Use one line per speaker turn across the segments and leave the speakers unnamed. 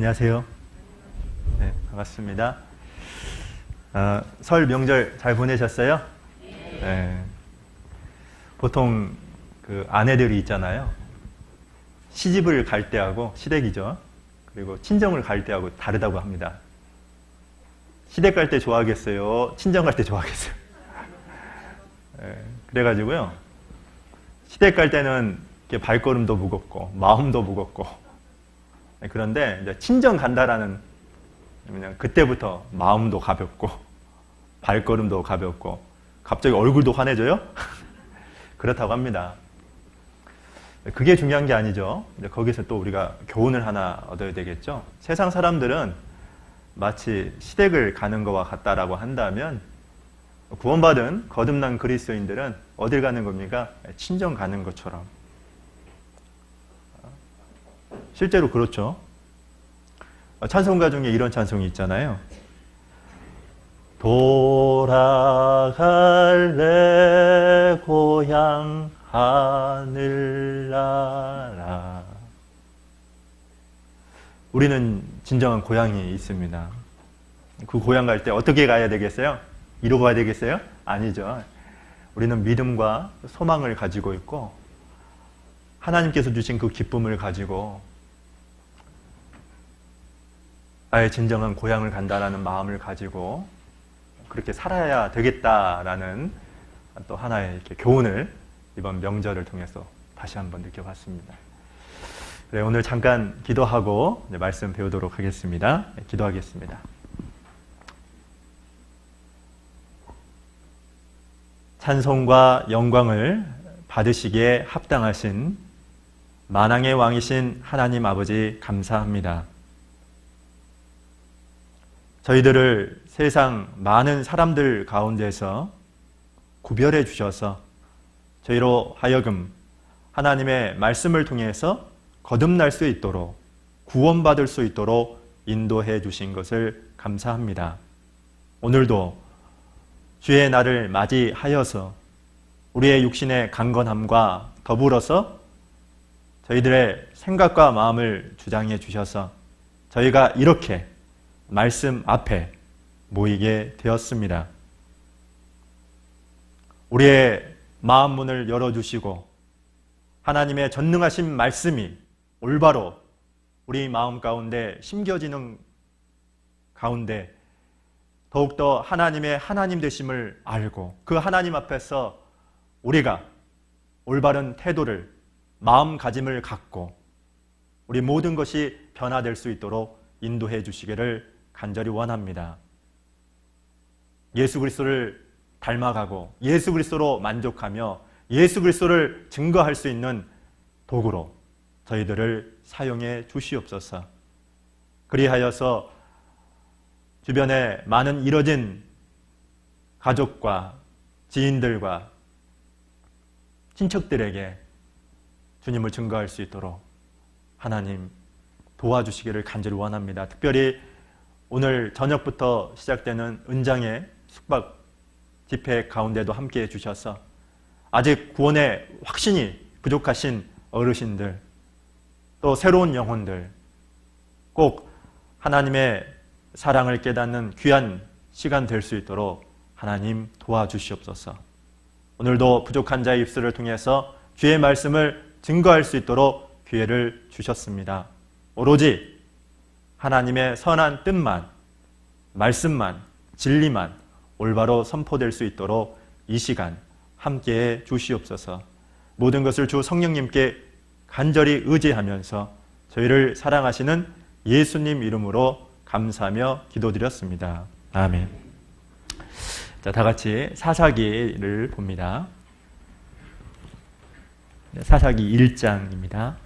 안녕하세요. 네, 반갑습니다. 설 명절 잘 보내셨어요? 네. 보통 그 아내들이 있잖아요. 시집을 갈 때하고 시댁이죠. 그리고 친정을 갈 때하고 다르다고 합니다. 시댁 갈 때 좋아하겠어요? 친정 갈 때 좋아하겠어요? 네, 그래가지고요. 시댁 갈 때는 이렇게 발걸음도 무겁고 마음도 무겁고, 네, 그런데 이제 친정 간다라는, 그냥 그때부터 마음도 가볍고 발걸음도 가볍고 갑자기 얼굴도 환해져요? 그렇다고 합니다. 그게 중요한 게 아니죠. 이제 거기서 또 우리가 교훈을 하나 얻어야 되겠죠. 세상 사람들은 마치 시댁을 가는 것과 같다라고 한다면, 구원받은 거듭난 그리스도인들은 어딜 가는 겁니까? 친정 가는 것처럼. 실제로 그렇죠. 찬송가 중에 이런 찬송이 있잖아요. 돌아갈래 고향 하늘나라. 우리는 진정한 고향이 있습니다. 그 고향 갈 때 어떻게 가야 되겠어요? 이러고 가야 되겠어요? 아니죠. 우리는 믿음과 소망을 가지고 있고 하나님께서 주신 그 기쁨을 가지고 나의 진정한 고향을 간다라는 마음을 가지고 그렇게 살아야 되겠다라는 또 하나의 이렇게 교훈을 이번 명절을 통해서 다시 한번 느껴봤습니다. 네, 오늘 잠깐 기도하고 말씀 배우도록 하겠습니다. 네, 기도하겠습니다. 찬송과 영광을 받으시기에 합당하신 만왕의 왕이신 하나님 아버지 감사합니다. 저희들을 세상 많은 사람들 가운데서 구별해 주셔서 저희로 하여금 하나님의 말씀을 통해서 거듭날 수 있도록, 구원받을 수 있도록 인도해 주신 것을 감사합니다. 오늘도 주의 날을 맞이하여서 우리의 육신의 강건함과 더불어서 저희들의 생각과 마음을 주장해 주셔서 저희가 이렇게 말씀 앞에 모이게 되었습니다. 우리의 마음 문을 열어주시고 하나님의 전능하신 말씀이 올바로 우리 마음 가운데 심겨지는 가운데 더욱더 하나님의 하나님 되심을 알고 그 하나님 앞에서 우리가 올바른 태도를, 마음가짐을 갖고 우리 모든 것이 변화될 수 있도록 인도해 주시기를 간절히 원합니다. 예수 그리스도를 닮아가고 예수 그리스도로 만족하며 예수 그리스도를 증거할 수 있는 도구로 저희들을 사용해 주시옵소서. 그리하여서 주변에 많은 이뤄진 가족과 지인들과 친척들에게 주님을 증거할 수 있도록 하나님 도와주시기를 간절히 원합니다. 특별히 오늘 저녁부터 시작되는 은장의 숙박 집회 가운데도 함께해 주셔서 아직 구원의 확신이 부족하신 어르신들, 또 새로운 영혼들, 꼭 하나님의 사랑을 깨닫는 귀한 시간 될 수 있도록 하나님 도와주시옵소서. 오늘도 부족한 자의 입술을 통해서 주의 말씀을 증거할 수 있도록 기회를 주셨습니다. 오로지 하나님의 선한 뜻만, 말씀만, 진리만 올바로 선포될 수 있도록 이 시간 함께해 주시옵소서. 모든 것을 주 성령님께 간절히 의지하면서 저희를 사랑하시는 예수님 이름으로 감사하며 기도드렸습니다. 아멘. 자, 다 같이 사사기를 봅니다. 사사기 1장입니다.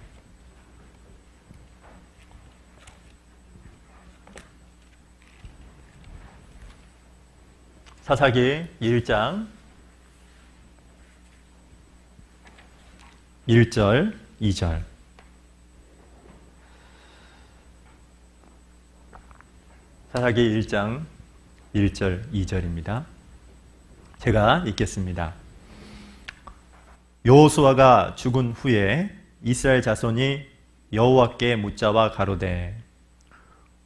사사기 1장 1절, 2절. 사사기 1장 1절, 2절입니다. 제가 읽겠습니다. 여호수아가 죽은 후에 이스라엘 자손이 여호와께 묻자와 가로되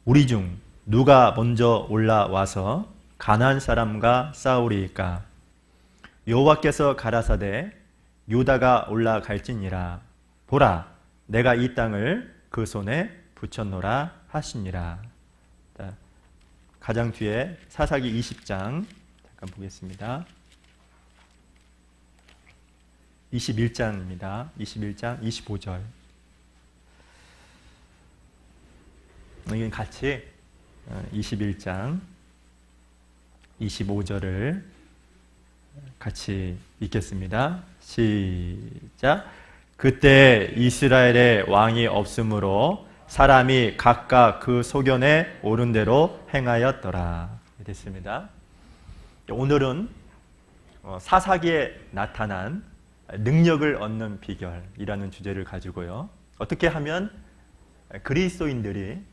우리 중 누가 먼저 올라와서 가나안 사람과 싸우리이까? 여호와께서 가라사대 유다가 올라갈지니라. 보라, 내가 이 땅을 그 손에 붙였노라 하시니라. 자, 가장 뒤에 사사기 20장 잠깐 보겠습니다. 21장입니다. 21장 25절. 여기 같이 21장 25절을 같이 읽겠습니다. 시작. 그때 이스라엘의 왕이 없으므로 사람이 각각 그 소견에 오른 대로 행하였더라. 됐습니다. 오늘은 사사기에 나타난 능력을 얻는 비결이라는 주제를 가지고요. 어떻게 하면 그리스도인들이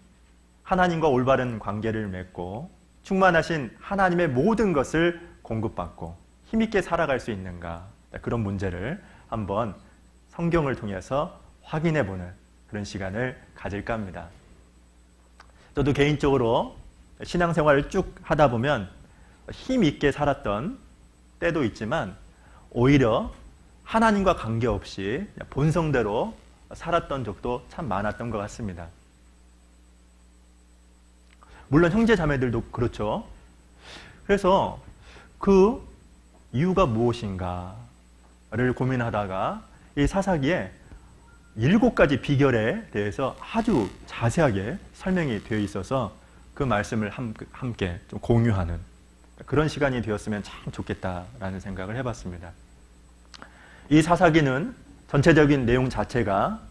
하나님과 올바른 관계를 맺고 충만하신 하나님의 모든 것을 공급받고 힘있게 살아갈 수 있는가, 그런 문제를 한번 성경을 통해서 확인해보는 그런 시간을 가질까 합니다. 저도 개인적으로 신앙생활을 쭉 하다 보면 힘있게 살았던 때도 있지만 오히려 하나님과 관계없이 본성대로 살았던 적도 참 많았던 것 같습니다. 물론 형제 자매들도 그렇죠. 그래서 그 이유가 무엇인가를 고민하다가 이 사사기에 7가지 비결에 대해서 아주 자세하게 설명이 되어 있어서 그 말씀을 함께 좀 공유하는 그런 시간이 되었으면 참 좋겠다라는 생각을 해봤습니다. 이 사사기는 전체적인 내용 자체가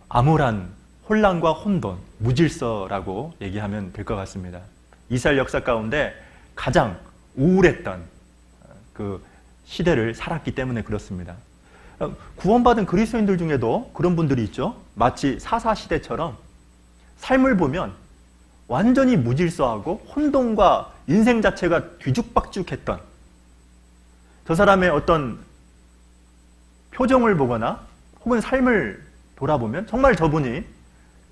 암울한 혼란과 혼돈, 무질서라고 얘기하면 될 것 같습니다. 이스라엘 역사 가운데 가장 우울했던 그 시대를 살았기 때문에 그렇습니다. 구원받은 그리스도인들 중에도 그런 분들이 있죠. 마치 사사시대처럼 삶을 보면 완전히 무질서하고 혼돈과 인생 자체가 뒤죽박죽했던, 저 사람의 어떤 표정을 보거나 혹은 삶을 돌아보면 정말 저분이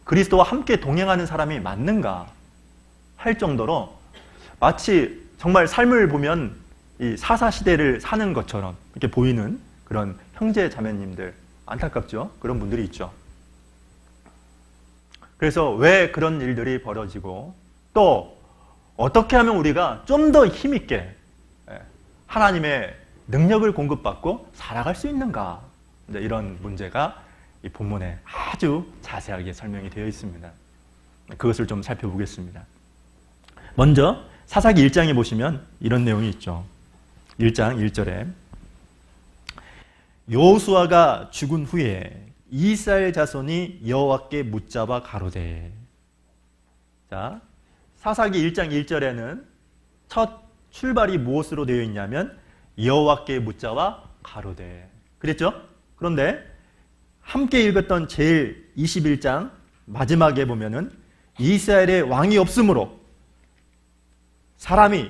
그리스도와 함께 동행하는 사람이 맞는가 할 정도로 마치 정말 삶을 보면 이 사사시대를 사는 것처럼 이렇게 보이는 그런 형제 자매님들, 안타깝죠? 그런 분들이 있죠. 그래서 왜 그런 일들이 벌어지고 또 어떻게 하면 우리가 좀 더 힘있게 하나님의 능력을 공급받고 살아갈 수 있는가, 이런 문제가 이 본문에 아주 자세하게 설명이 되어 있습니다. 그것을 좀 살펴보겠습니다. 먼저 사사기 1장에 보시면 이런 내용이 있죠. 1장 1절에 여호수아가 죽은 후에 이스라엘 자손이 여호와께 묻잡아 가로되. 자, 사사기 1장 1절에는 첫 출발이 무엇으로 되어 있냐면 여호와께 묻잡아 가로되 그랬죠? 그런데 함께 읽었던 제일 21장 마지막에 보면은 이스라엘의 왕이 없으므로 사람이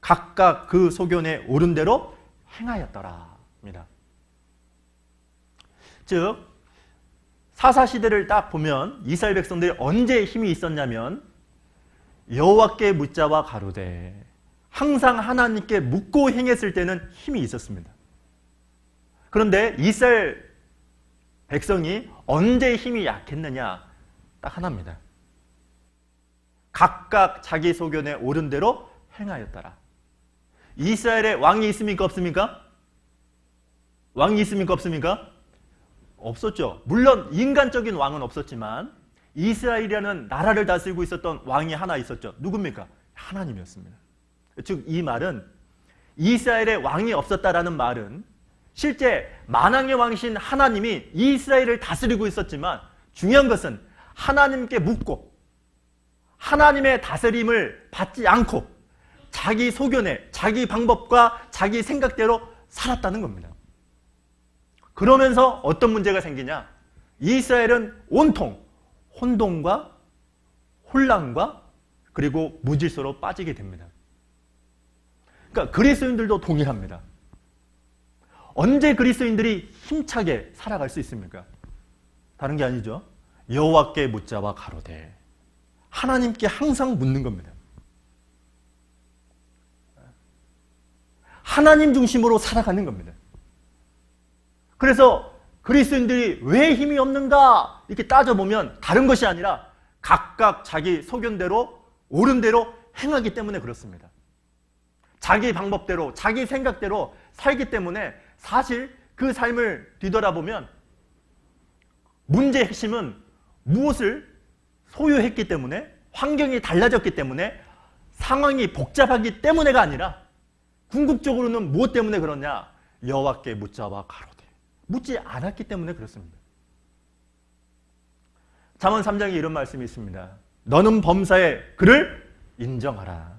각각 그 소견에 오른 대로 행하였더라 입니다. 즉 사사시대를 딱 보면 이스라엘 백성들이 언제 힘이 있었냐면 여호와께 묻잡아 가로되, 항상 하나님께 묻고 행했을 때는 힘이 있었습니다. 그런데 이스라엘 백성이 언제 힘이 약했느냐? 딱 하나입니다. 각각 자기 소견에 오른 대로 행하였더라. 이스라엘에 왕이 있습니까? 없습니까? 왕이 있습니까? 없습니까? 없었죠. 물론 인간적인 왕은 없었지만 이스라엘이라는 나라를 다스리고 있었던 왕이 하나 있었죠. 누굽니까? 하나님이었습니다. 즉 이 말은 이스라엘에 왕이 없었다라는 말은 실제 만왕의 왕이신 하나님이 이스라엘을 다스리고 있었지만 중요한 것은 하나님께 묻고 하나님의 다스림을 받지 않고 자기 소견에 자기 방법과 자기 생각대로 살았다는 겁니다. 그러면서 어떤 문제가 생기냐? 이스라엘은 온통 혼돈과 혼란과 그리고 무질서로 빠지게 됩니다. 그러니까 그리스도인들도 동일합니다. 언제 그리스도인들이 힘차게 살아갈 수 있습니까? 다른 게 아니죠. 여호와께 묻잡아 가로되. 하나님께 항상 묻는 겁니다. 하나님 중심으로 살아가는 겁니다. 그래서 그리스도인들이 왜 힘이 없는가 이렇게 따져보면 다른 것이 아니라 각각 자기 소견대로 옳은 대로 행하기 때문에 그렇습니다. 자기 방법대로 자기 생각대로 살기 때문에 사실 그 삶을 뒤돌아보면 문제의 핵심은 무엇을 소유했기 때문에 환경이 달라졌기 때문에 상황이 복잡하기 때문에가 아니라 궁극적으로는 무엇 때문에 그러냐? 여호와께 묻자와 가로되 묻지 않았기 때문에 그렇습니다. 잠언 3장에 이런 말씀이 있습니다. 너는 범사에 그를 인정하라.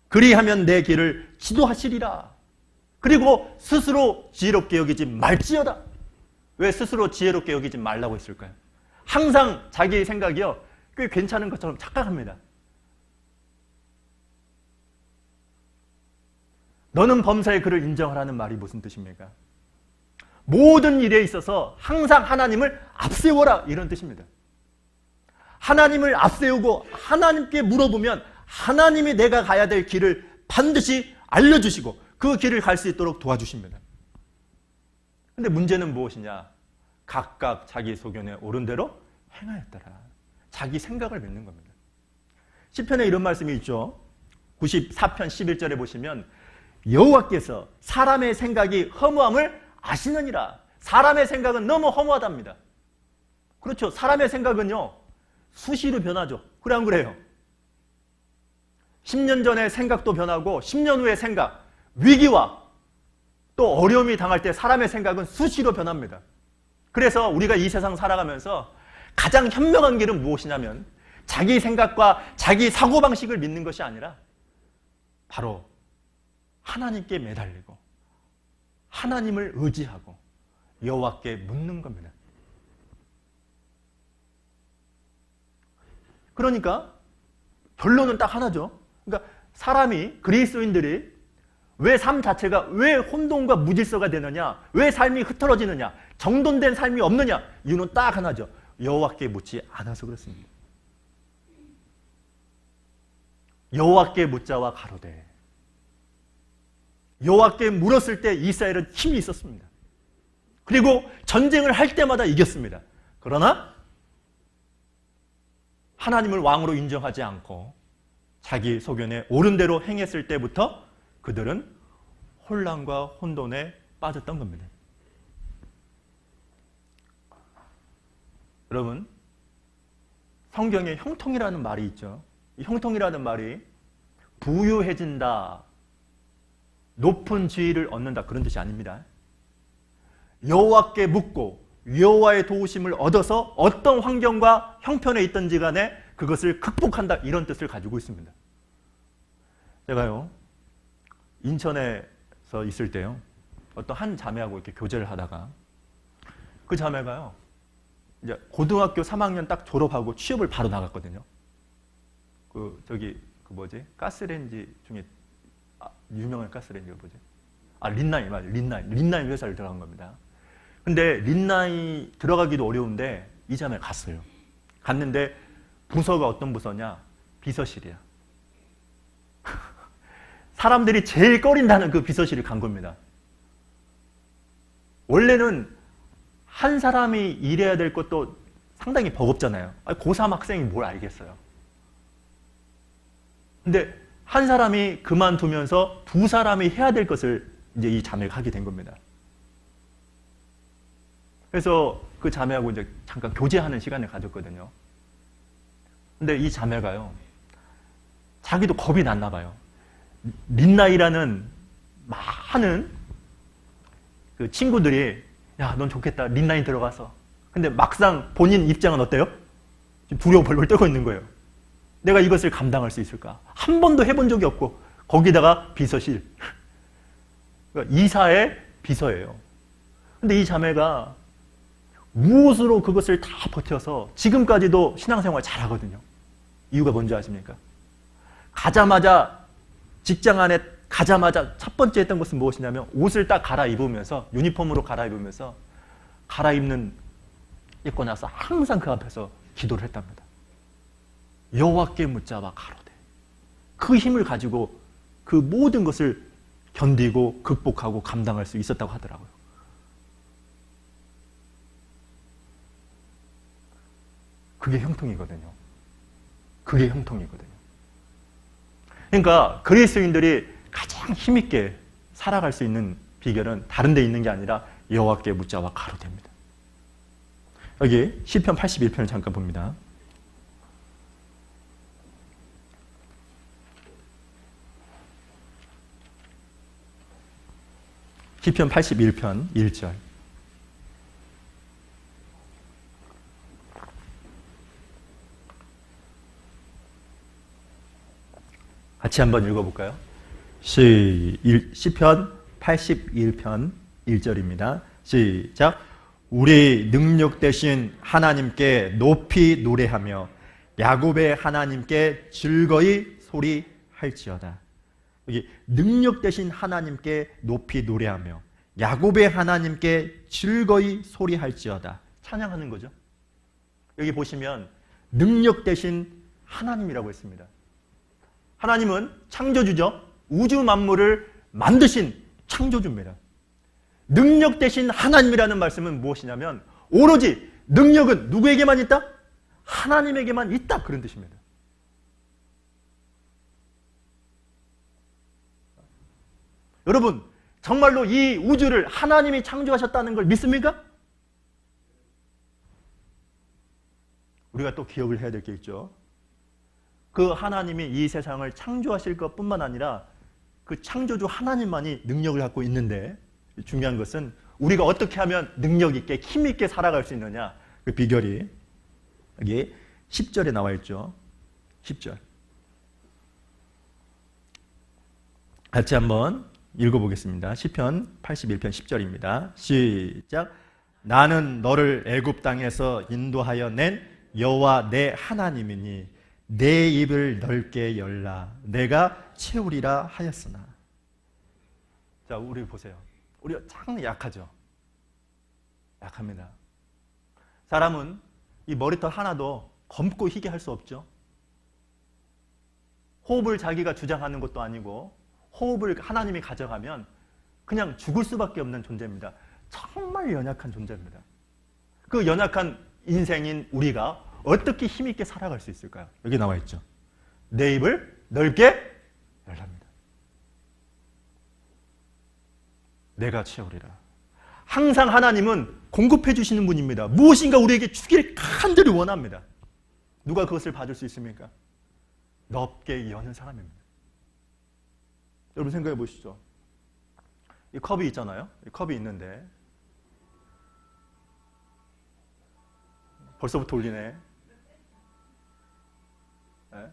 그리하면 내 길을 지도하시리라. 그리고 스스로 지혜롭게 여기지 말지어다. 왜 스스로 지혜롭게 여기지 말라고 했을까요? 항상 자기 생각이요 꽤 괜찮은 것처럼 착각합니다. 너는 범사에 그를 인정하라는 말이 무슨 뜻입니까? 모든 일에 있어서 항상 하나님을 앞세워라 이런 뜻입니다. 하나님을 앞세우고 하나님께 물어보면 하나님이 내가 가야 될 길을 반드시 알려주시고 그 길을 갈 수 있도록 도와주십니다. 근데 문제는 무엇이냐? 각각 자기 소견에 옳은 대로 행하였더라. 자기 생각을 믿는 겁니다. 시편에 이런 말씀이 있죠. 94편 11절에 보시면 여호와께서 사람의 생각이 허무함을 아시느니라. 사람의 생각은 너무 허무하답니다. 그렇죠. 사람의 생각은요 수시로 변하죠. 그래 안 그래요? 10년 전의 생각도 변하고 10년 후의 생각, 위기와 또 어려움이 당할 때 사람의 생각은 수시로 변합니다. 그래서 우리가 이 세상 살아가면서 가장 현명한 길은 무엇이냐면 자기 생각과 자기 사고방식을 믿는 것이 아니라 바로 하나님께 매달리고 하나님을 의지하고 여호와께 묻는 겁니다. 그러니까 결론은 딱 하나죠. 그러니까 사람이 그리스도인들이 왜 삶 자체가 왜 혼돈과 무질서가 되느냐, 왜 삶이 흐트러지느냐, 정돈된 삶이 없느냐, 이유는 딱 하나죠. 여호와께 묻지 않아서 그렇습니다. 여호와께 묻자와 가로되. 여호와께 물었을 때 이스라엘은 힘이 있었습니다. 그리고 전쟁을 할 때마다 이겼습니다. 그러나 하나님을 왕으로 인정하지 않고 자기 소견에 옳은 대로 행했을 때부터 그들은 혼란과 혼돈에 빠졌던 겁니다. 여러분, 성경에 형통이라는 말이 있죠. 이 형통이라는 말이 부유해진다, 높은 지위를 얻는다 그런 뜻이 아닙니다. 여호와께 묻고 여호와의 도우심을 얻어서 어떤 환경과 형편에 있든지 간에 그것을 극복한다 이런 뜻을 가지고 있습니다. 제가요 인천에서 있을 때요 어떤 한 자매하고 이렇게 교제를 하다가 그 자매가요 이제 고등학교 3학년 딱 졸업하고 취업을 바로 나갔거든요. 가스레인지 중에 유명한 가스레인지가 뭐지? 린나이 맞아요. 린나이 회사를 들어간 겁니다. 근데 린나이 들어가기도 어려운데 이 자매 갔어요. 갔는데 부서가 어떤 부서냐? 비서실이야. 사람들이 제일 꺼린다는 그 비서실을 간 겁니다. 원래는 한 사람이 일해야 될 것도 상당히 버겁잖아요. 고3 학생이 뭘 알겠어요. 근데 한 사람이 그만두면서 두 사람이 해야 될 것을 이제 이 자매가 하게 된 겁니다. 그래서 그 자매하고 이제 잠깐 교제하는 시간을 가졌거든요. 근데 이 자매가요, 자기도 겁이 났나 봐요. 린나이라는 많은 그 친구들이 야, 넌 좋겠다. 린나이 들어가서. 근데 막상 본인 입장은 어때요? 지금 두려워 벌벌 떨고 있는 거예요. 내가 이것을 감당할 수 있을까? 한 번도 해본 적이 없고 거기다가 비서실. 그러니까 이사의 비서예요. 근데 이 자매가 무엇으로 그것을 다 버텨서 지금까지도 신앙생활 잘하거든요. 이유가 뭔지 아십니까? 직장 안에 가자마자 첫 번째 했던 것은 무엇이냐면 옷을 딱 갈아입으면서 유니폼으로 갈아입으면서 입고 나서 항상 그 앞에서 기도를 했답니다. 여호와께 묻자와 가로되. 그 힘을 가지고 그 모든 것을 견디고 극복하고 감당할 수 있었다고 하더라고요. 그게 형통이거든요. 그게 형통이거든요. 그러니까 그리스도인들이 가장 힘있게 살아갈 수 있는 비결은 다른 데 있는 게 아니라 여호와께 묻자와 가로됩니다. 여기 시편 81편을 잠깐 봅니다. 시편 81편 1절. 같이 한번 읽어볼까요? 시편 81편 1절입니다. 시작. 우리 능력 되신 하나님께 높이 노래하며 야곱의 하나님께 즐거이 소리할지어다. 여기 능력 되신 하나님께 높이 노래하며 야곱의 하나님께 즐거이 소리할지어다. 찬양하는 거죠. 여기 보시면 능력 되신 하나님이라고 했습니다. 하나님은 창조주죠. 우주 만물을 만드신 창조주입니다. 능력 되신 하나님이라는 말씀은 무엇이냐면 오로지 능력은 누구에게만 있다? 하나님에게만 있다. 그런 뜻입니다. 여러분, 정말로 이 우주를 하나님이 창조하셨다는 걸 믿습니까? 우리가 또 기억을 해야 될 게 있죠. 그 하나님이 이 세상을 창조하실 것뿐만 아니라 그 창조주 하나님만이 능력을 갖고 있는데 중요한 것은 우리가 어떻게 하면 능력 있게 힘 있게 살아갈 수 있느냐. 그 비결이 여기 10절에 나와 있죠. 10절. 같이 한번 읽어보겠습니다. 시편 81편 10절입니다. 시작. 나는 너를 애굽 땅에서 인도하여 낸 여호와 내 하나님이니 내 입을 넓게 열라 내가 채우리라 하였으나. 자, 우리 보세요. 우리가 참 약하죠. 약합니다. 사람은 이 머리털 하나도 검고 희게 할 수 없죠. 호흡을 자기가 주장하는 것도 아니고 호흡을 하나님이 가져가면 그냥 죽을 수밖에 없는 존재입니다. 정말 연약한 존재입니다. 그 연약한 인생인 우리가 어떻게 힘있게 살아갈 수 있을까요? 여기 나와 있죠. 내 입을 넓게 열랍니다. 내가 채우리라. 항상 하나님은 공급해 주시는 분입니다. 무엇인가 우리에게 주기를 간절히 원합니다. 누가 그것을 받을 수 있습니까? 넓게 여는 사람입니다. 여러분 생각해 보시죠. 이 컵이 있잖아요. 이 컵이 있는데 벌써부터 울리네. 네?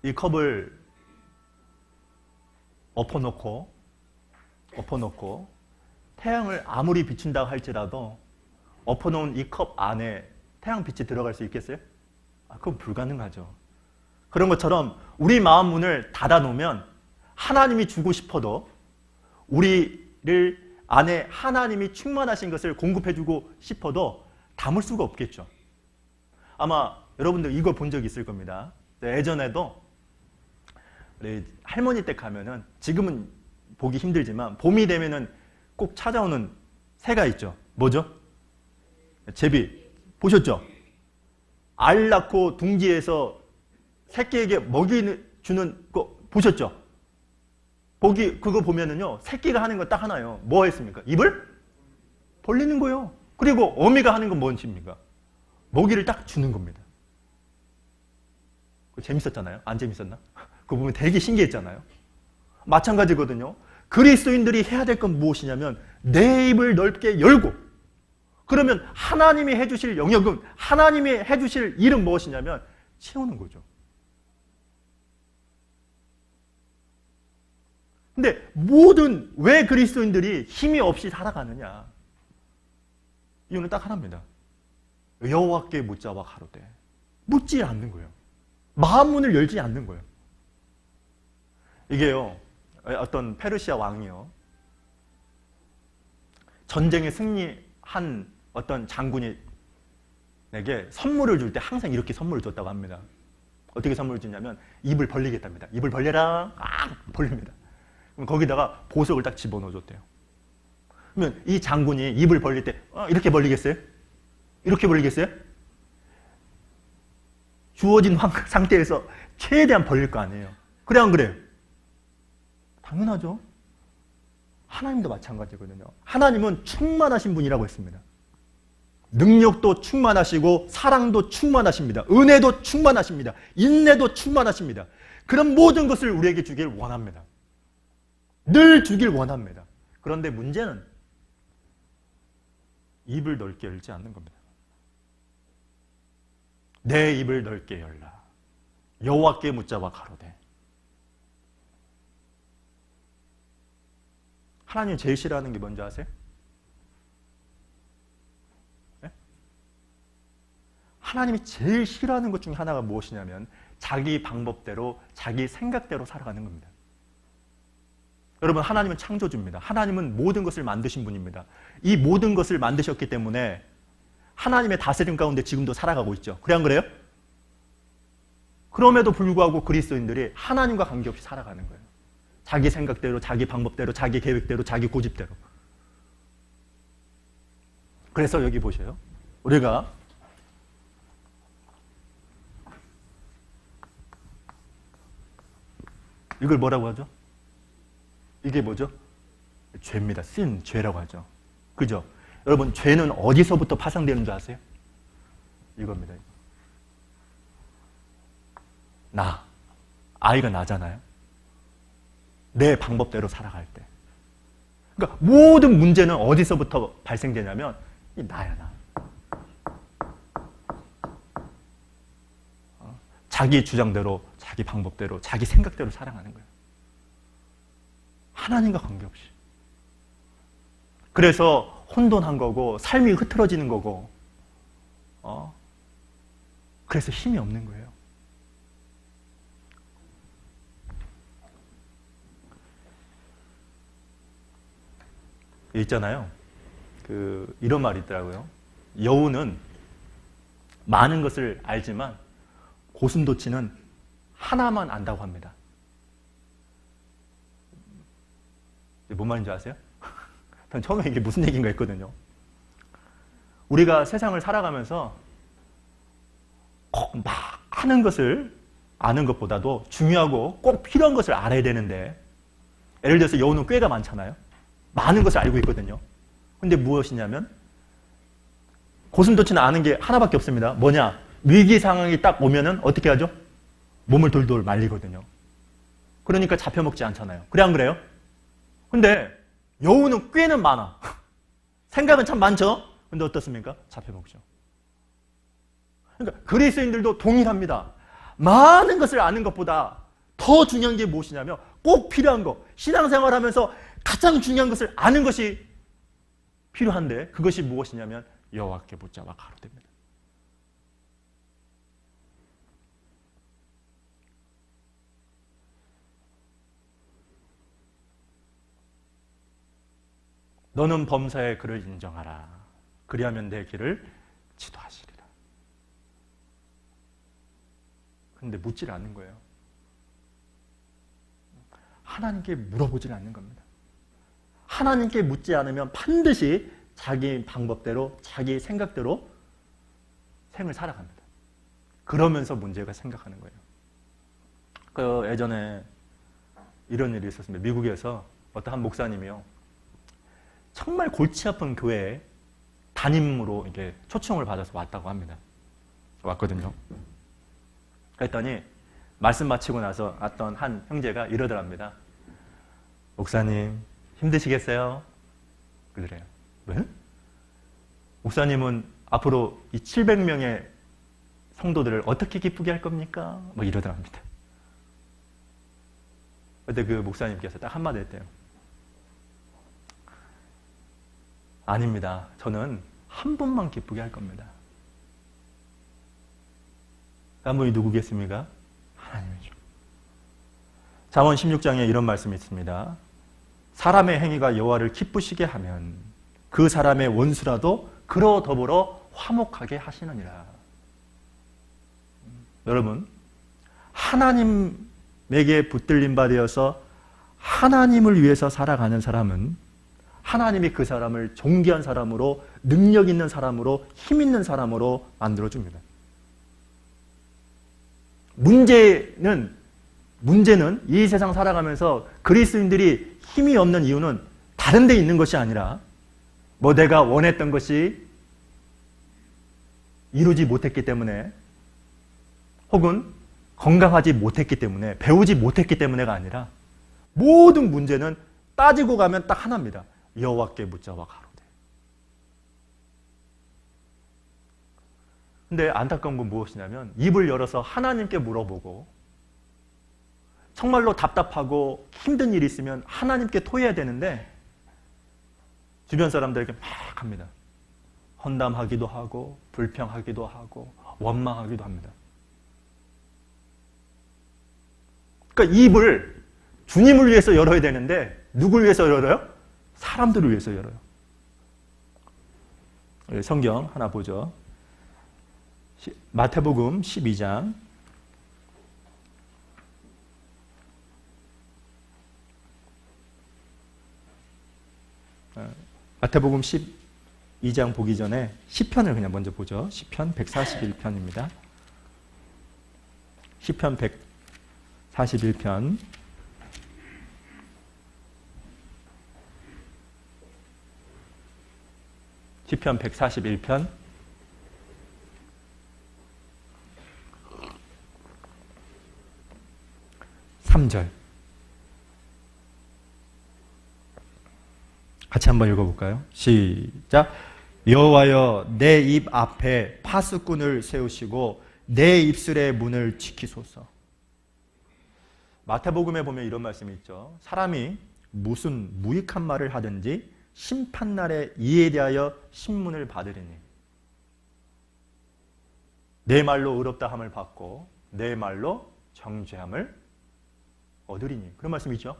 이 컵을 엎어놓고 태양을 아무리 비춘다고 할지라도 엎어놓은 이 컵 안에 태양빛이 들어갈 수 있겠어요? 그건 불가능하죠. 그런 것처럼 우리 마음 문을 닫아놓으면 하나님이 주고 싶어도 우리를 안에 하나님이 충만하신 것을 공급해주고 싶어도 담을 수가 없겠죠. 아마 여러분들 이거 본 적 있을 겁니다. 예전에도 우리 할머니 댁 가면은 지금은 보기 힘들지만 봄이 되면은 꼭 찾아오는 새가 있죠. 뭐죠? 제비. 보셨죠? 알 낳고 둥지에서 새끼에게 먹이 주는 거 보셨죠? 그거 보면은요, 새끼가 하는 건 딱 하나예요. 뭐 했습니까? 입을 벌리는 거예요. 그리고 어미가 하는 건 뭔입니까? 먹이를 딱 주는 겁니다. 그거 재밌었잖아요? 안 재밌었나? 그거 보면 되게 신기했잖아요? 마찬가지거든요. 그리스도인들이 해야 될 건 무엇이냐면 내 입을 넓게 열고, 그러면 하나님이 해주실 영역은, 하나님이 해주실 일은 무엇이냐면 채우는 거죠. 근데 왜 그리스도인들이 힘이 없이 살아가느냐? 이유는 딱 하나입니다. 여호와께 묻자와 가로되. 묻지 않는 거예요. 마음 문을 열지 않는 거예요. 이게요, 어떤 페르시아 왕이요, 전쟁에 승리한 어떤 장군이 내게 선물을 줄 때 항상 이렇게 선물을 줬다고 합니다. 어떻게 선물을 주냐면 입을 벌리겠답니다. 입을 벌려라. 벌립니다. 그럼 거기다가 보석을 딱 집어넣어줬대요. 그러면 이 장군이 입을 벌릴 때 이렇게 벌리겠어요? 이렇게 벌리겠어요? 주어진 상태에서 최대한 벌릴 거 아니에요. 그래 안 그래요? 당연하죠. 하나님도 마찬가지거든요. 하나님은 충만하신 분이라고 했습니다. 능력도 충만하시고 사랑도 충만하십니다. 은혜도 충만하십니다. 인내도 충만하십니다. 그런 모든 것을 우리에게 주길 원합니다. 늘 주길 원합니다. 그런데 문제는 입을 넓게 열지 않는 겁니다. 내 입을 넓게 열라. 여호와께 묻자와 가로되. 하나님 제일 싫어하는 게 뭔지 아세요? 네? 하나님이 제일 싫어하는 것 중에 하나가 무엇이냐면 자기 방법대로 자기 생각대로 살아가는 겁니다. 여러분, 하나님은 창조주입니다. 하나님은 모든 것을 만드신 분입니다. 이 모든 것을 만드셨기 때문에 하나님의 다스림 가운데 지금도 살아가고 있죠. 그래 안 그래요? 그럼에도 불구하고 그리스도인들이 하나님과 관계없이 살아가는 거예요. 자기 생각대로, 자기 방법대로, 자기 계획대로, 자기 고집대로. 그래서 여기 보세요. 우리가 이걸 뭐라고 하죠? 이게 뭐죠? 죄입니다. sin, 죄라고 하죠. 그죠? 여러분, 죄는 어디서부터 파생되는 줄 아세요? 이겁니다. 아이가 나잖아요. 내 방법대로 살아갈 때. 그러니까 모든 문제는 어디서부터 발생되냐면 이 나야, 나. 자기 주장대로, 자기 방법대로, 자기 생각대로 살아가는 거예요. 하나님과 관계없이. 그래서 혼돈한 거고 삶이 흐트러지는 거고 그래서 힘이 없는 거예요. 있잖아요. 이런 말이 있더라고요. 여우는 많은 것을 알지만 고슴도치는 하나만 안다고 합니다. 뭔 말인지 아세요? 전 처음에 이게 무슨 얘기인가 했거든요. 우리가 세상을 살아가면서 꼭 많은 것을 아는 것보다도 중요하고 꼭 필요한 것을 알아야 되는데, 예를 들어서 여우는 꾀가 많잖아요. 많은 것을 알고 있거든요. 근데 무엇이냐면 고슴도치는 아는 게 하나밖에 없습니다. 뭐냐? 위기 상황이 딱 오면은 어떻게 하죠? 몸을 돌돌 말리거든요. 그러니까 잡혀먹지 않잖아요. 그래 안 그래요? 근데 여우는 꾀는 많아. 생각은 참 많죠? 근데 어떻습니까? 잡혀먹죠. 그러니까 그리스도인들도 동일합니다. 많은 것을 아는 것보다 더 중요한 게 무엇이냐면 꼭 필요한 거, 신앙생활하면서 가장 중요한 것을 아는 것이 필요한데, 그것이 무엇이냐면 여호와께 묻자와 가로됩니다. 너는 범사의 그를 인정하라. 그리하면 내 길을 지도하시리라. 그런데 묻질 않는 거예요. 하나님께 물어보질 않는 겁니다. 하나님께 묻지 않으면 반드시 자기 방법대로, 자기 생각대로 생을 살아갑니다. 그러면서 문제가 생각하는 거예요. 예전에 이런 일이 있었습니다. 미국에서 어떤 한 목사님이요, 정말 골치 아픈 교회에 담임으로 이렇게 초청을 받아서 왔다고 합니다. 왔거든요. 그랬더니 말씀 마치고 나서 왔던 한 형제가 이러더랍니다. 목사님, 힘드시겠어요? 그래요. 왜? 목사님은 앞으로 이 700명의 성도들을 어떻게 기쁘게 할 겁니까? 뭐 이러더랍니다. 그때 그 목사님께서 딱 한마디 했대요. 아닙니다. 저는 한 분만 기쁘게 할 겁니다. 한 분이 누구겠습니까? 하나님이죠. 잠언 16장에 이런 말씀이 있습니다. 사람의 행위가 여호와를 기쁘시게 하면 그 사람의 원수라도 그로 더불어 화목하게 하시느니라. 여러분, 하나님에게 붙들림 받아서 하나님을 위해서 살아가는 사람은 하나님이 그 사람을 존귀한 사람으로, 능력 있는 사람으로, 힘 있는 사람으로 만들어줍니다. 문제는 이 세상 살아가면서 그리스도인들이 힘이 없는 이유는 다른 데 있는 것이 아니라 뭐 내가 원했던 것이 이루지 못했기 때문에, 혹은 건강하지 못했기 때문에, 배우지 못했기 때문에가 아니라 모든 문제는 따지고 가면 딱 하나입니다. 여호와께 묻자와 가로되. 근데 안타까운 건 무엇이냐면 입을 열어서 하나님께 물어보고 정말로 답답하고 힘든 일이 있으면 하나님께 토해야 되는데 주변 사람들에게 막 합니다. 헌담하기도 하고 불평하기도 하고 원망하기도 합니다. 그러니까 입을 주님을 위해서 열어야 되는데 누굴 위해서 열어요? 사람들을 위해서 열어요. 성경 하나 보죠. 마태복음 12장 마태복음 12장 보기 전에 시편을 그냥 먼저 보죠. 시편 141편입니다. 시편 141편 시편 141편 3절 같이 한번 읽어볼까요? 시작. 여호와여 내 입 앞에 파수꾼을 세우시고 내 입술의 문을 지키소서. 마태복음에 보면 이런 말씀이 있죠. 사람이 무슨 무익한 말을 하든지 심판날에 이에 대하여 신문을 받으리니 내 말로 의롭다 함을 받고 내 말로 정죄함을 얻으리니. 그런 말씀이죠.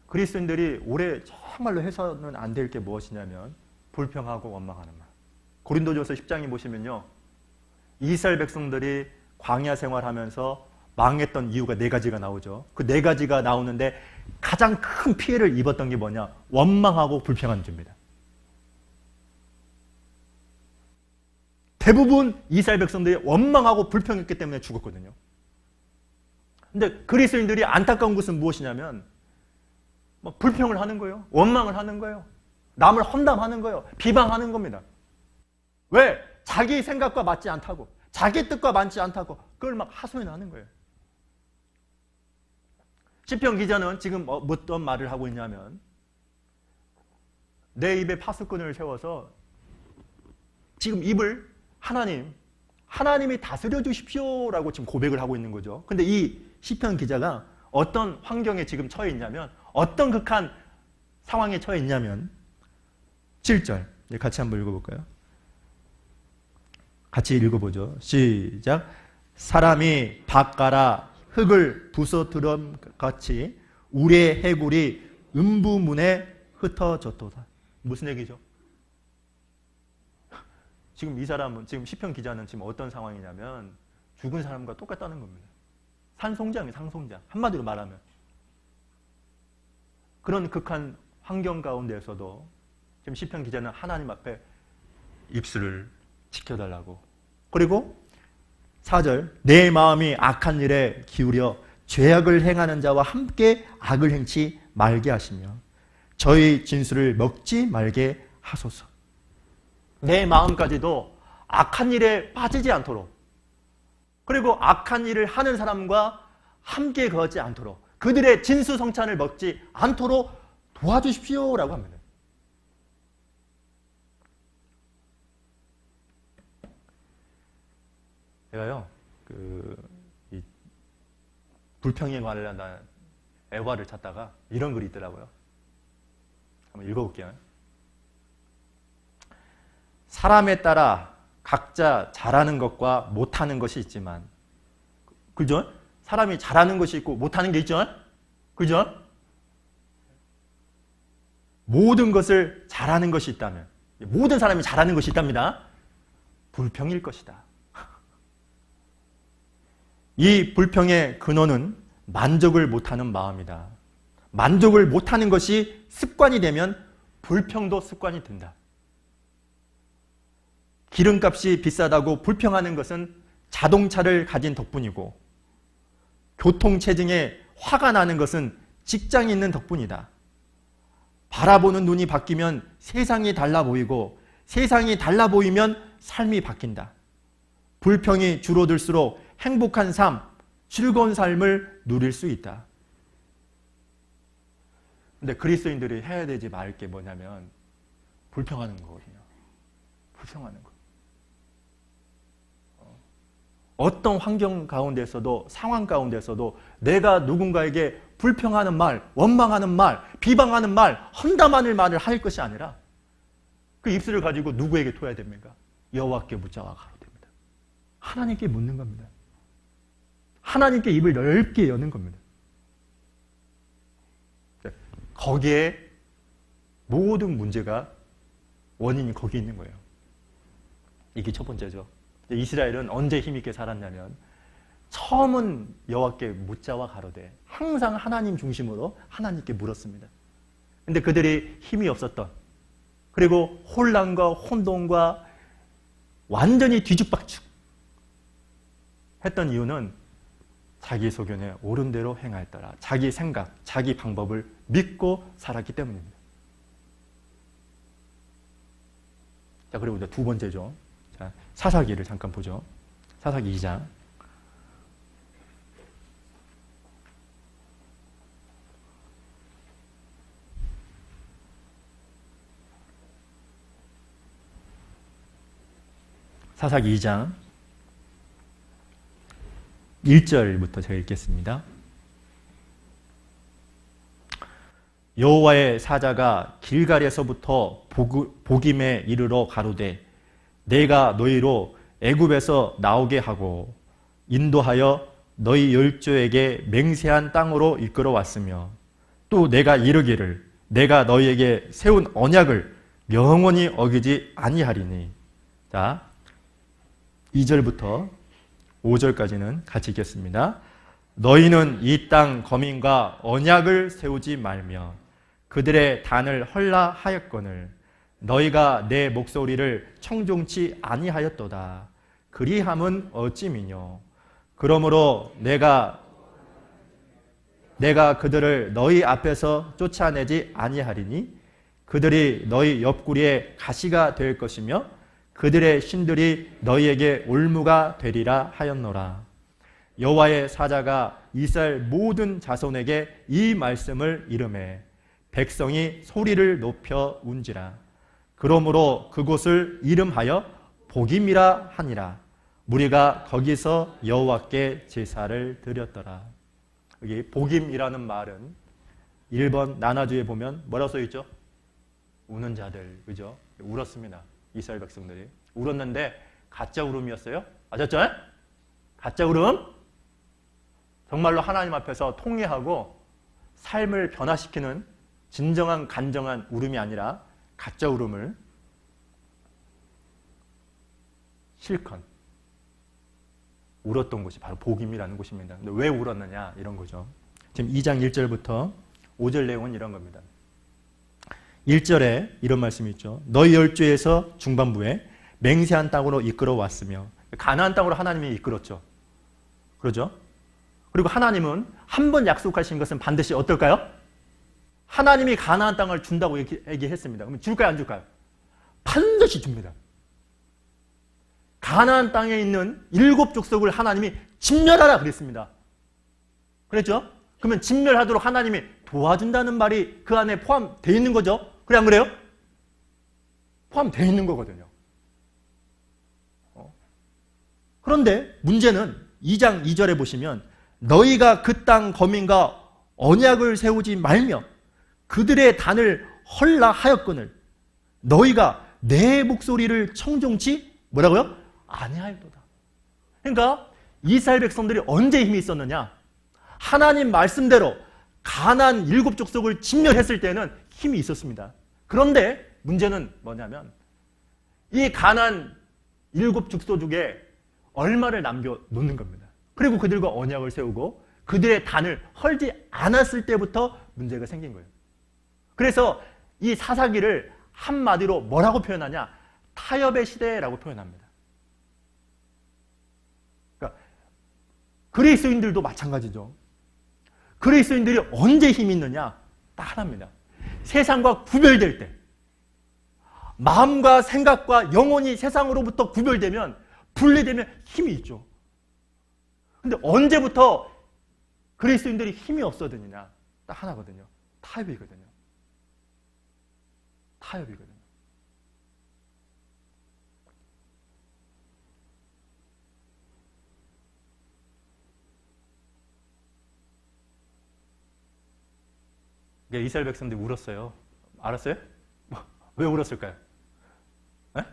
그리스도인들이 올해 정말로 해서는 안 될 게 무엇이냐면 불평하고 원망하는 말. 고린도전서 10장에 보시면요, 이스라엘 백성들이 광야 생활하면서 망했던 이유가 4가지가 나오죠. 그 4가지가 나오는데 가장 큰 피해를 입었던 게 뭐냐? 원망하고 불평한 죄입니다. 대부분 이스라엘 백성들이 원망하고 불평했기 때문에 죽었거든요. 근데 그리스도인들이 안타까운 것은 무엇이냐면 막 불평을 하는 거예요. 원망을 하는 거예요. 남을 험담하는 거예요. 비방하는 겁니다. 왜? 자기 생각과 맞지 않다고, 자기 뜻과 맞지 않다고 그걸 막 하소연하는 거예요. 시편 기자는 지금 어떤 말을 하고 있냐면 내 입에 파수꾼을 세워서 지금 입을 하나님이 다스려 주십시오라고 지금 고백을 하고 있는 거죠. 근데 이 시편 기자가 어떤 환경에 지금 처해 있냐면, 어떤 극한 상황에 처해 있냐면 7절 같이 한번 읽어볼까요? 같이 읽어보죠. 시작. 사람이 밭가라 흙을 부서뜨럼 같이 우리의 해골이 음부문에 흩어졌도다. 무슨 얘기죠? 지금 이 사람은, 지금 시편 기자는 지금 어떤 상황이냐면 죽은 사람과 똑같다는 겁니다. 산송장이에요, 산송장. 한마디로 말하면. 그런 극한 환경 가운데에서도 지금 시편 기자는 하나님 앞에 입술을 지켜달라고. 그리고 4절, 내 마음이 악한 일에 기울여 죄악을 행하는 자와 함께 악을 행치 말게 하시며 저희 진술을 먹지 말게 하소서. 내 마음까지도 악한 일에 빠지지 않도록, 그리고 악한 일을 하는 사람과 함께 거하지 않도록, 그들의 진수성찬을 먹지 않도록 도와주십시오라고 합니다. 제가요, 이 불평에 관련한 애화를 찾다가 이런 글이 있더라고요. 한번 읽어볼게요. 사람에 따라 각자 잘하는 것과 못하는 것이 있지만, 그죠? 사람이 잘하는 것이 있고 못하는 게 있죠? 그죠? 모든 것을 잘하는 것이 있다면, 모든 사람이 잘하는 것이 있답니다. 불평일 것이다. 이 불평의 근원은 만족을 못하는 마음이다. 만족을 못하는 것이 습관이 되면 불평도 습관이 된다. 기름값이 비싸다고 불평하는 것은 자동차를 가진 덕분이고, 교통체증에 화가 나는 것은 직장이 있는 덕분이다. 바라보는 눈이 바뀌면 세상이 달라 보이고, 세상이 달라 보이면 삶이 바뀐다. 불평이 줄어들수록 행복한 삶, 즐거운 삶을 누릴 수 있다. 근데 그리스도인들이 해야 되지 말 게 뭐냐면 불평하는 거거든요. 불평하는 거. 어떤 환경 가운데서도, 상황 가운데서도 내가 누군가에게 불평하는 말, 원망하는 말, 비방하는 말, 험담하는 말을 할 것이 아니라 그 입술을 가지고 누구에게 둬야 됩니까? 여호와께 묻자와 가로됩니다. 하나님께 묻는 겁니다. 하나님께 입을 넓게 여는 겁니다. 거기에 모든 문제가, 원인이 거기 있는 거예요. 이게 첫 번째죠. 이스라엘은 언제 힘있게 살았냐면 처음은 여호와께 묻자와 가로되, 항상 하나님 중심으로 하나님께 물었습니다. 근데 그들이 힘이 없었던, 그리고 혼란과 혼돈과 완전히 뒤죽박죽 했던 이유는 자기 소견에 옳은 대로 행하였더라. 자기 생각, 자기 방법을 믿고 살았기 때문입니다. 자, 그리고 이제 두 번째죠. 자, 사사기를 잠깐 보죠. 사사기 2장. 사사기 2장 1절부터 제가 읽겠습니다. 여호와의 사자가 길갈에서부터 보김에 이르러 가로되, 내가 너희로 애굽에서 나오게 하고 인도하여 너희 열조에게 맹세한 땅으로 이끌어 왔으며, 또 내가 이르기를 내가 너희에게 세운 언약을 영원히 어기지 아니하리니. 자, 2절부터 5절까지는 같이 읽겠습니다. 너희는 이 땅 거민과 언약을 세우지 말며 그들의 단을 헐라 하였거늘 너희가 내 목소리를 청종치 아니하였도다. 그리함은 어찌미뇨. 그러므로 내가 그들을 너희 앞에서 쫓아내지 아니하리니 그들이 너희 옆구리에 가시가 될 것이며 그들의 신들이 너희에게 올무가 되리라 하였노라. 여호와의 사자가 이스라엘 모든 자손에게 이 말씀을 이르매 백성이 소리를 높여 운지라. 그러므로 그곳을 이름하여 보김이라 하니라. 무리가 거기서 여호와께 제사를 드렸더라. 여기 보김이라는 말은 1번 나나주에 보면 뭐라고 써있죠? 우는 자들, 그죠? 울었습니다. 이스라엘 백성들이 울었는데 가짜 울음이었어요. 맞았죠? 가짜 울음. 정말로 하나님 앞에서 통회하고 삶을 변화시키는 진정한 간정한 울음이 아니라 가짜 울음을 실컷 울었던 곳이 바로 복임이라는 곳입니다. 근데 왜 울었느냐 이런 거죠. 지금 2장 1절부터 5절 내용은 이런 겁니다. 1절에 이런 말씀이 있죠. 너희 열조에서 중반부에 맹세한 땅으로 이끌어 왔으며, 가나안 땅으로 하나님이 이끌었죠. 그러죠? 그리고 하나님은 한 번 약속하신 것은 반드시 어떨까요? 하나님이 가나안 땅을 준다고 얘기했습니다. 그러면 줄까요, 안 줄까요? 반드시 줍니다. 가나안 땅에 있는 7 족속을 하나님이 진멸하라 그랬습니다. 그랬죠? 그러면 진멸하도록 하나님이 도와준다는 말이 그 안에 포함되어 있는 거죠? 그래, 안 그래요? 포함되어 있는 거거든요. 그런데 문제는 2장 2절에 보시면 너희가 그 땅 거민과 언약을 세우지 말며 그들의 단을 헐라 하였거늘 너희가 내 목소리를 청종치 뭐라고요? 아니하였도다. 그러니까 이스라엘 백성들이 언제 힘이 있었느냐? 하나님 말씀대로 가나안 7 족속을 진멸했을 때는 힘이 있었습니다. 그런데 문제는 뭐냐면 이 가나안 7죽소족에 얼마를 남겨놓는 겁니다. 그리고 그들과 언약을 세우고 그들의 단을 헐지 않았을 때부터 문제가 생긴 거예요. 그래서 이 사사기를 한마디로 뭐라고 표현하냐? 타협의 시대라고 표현합니다. 그러니까 그리스도인들도 마찬가지죠. 그리스도인들이 언제 힘이 있느냐? 딱 하나입니다. 세상과 구별될 때, 마음과 생각과 영혼이 세상으로부터 구별되면, 분리되면 힘이 있죠. 근데 언제부터 그리스도인들이 힘이 없어지느냐? 딱 하나거든요. 타협이거든요. 타협이거든요. 이스라엘 백성들이 울었어요. 알았어요? 왜 울었을까요? 에?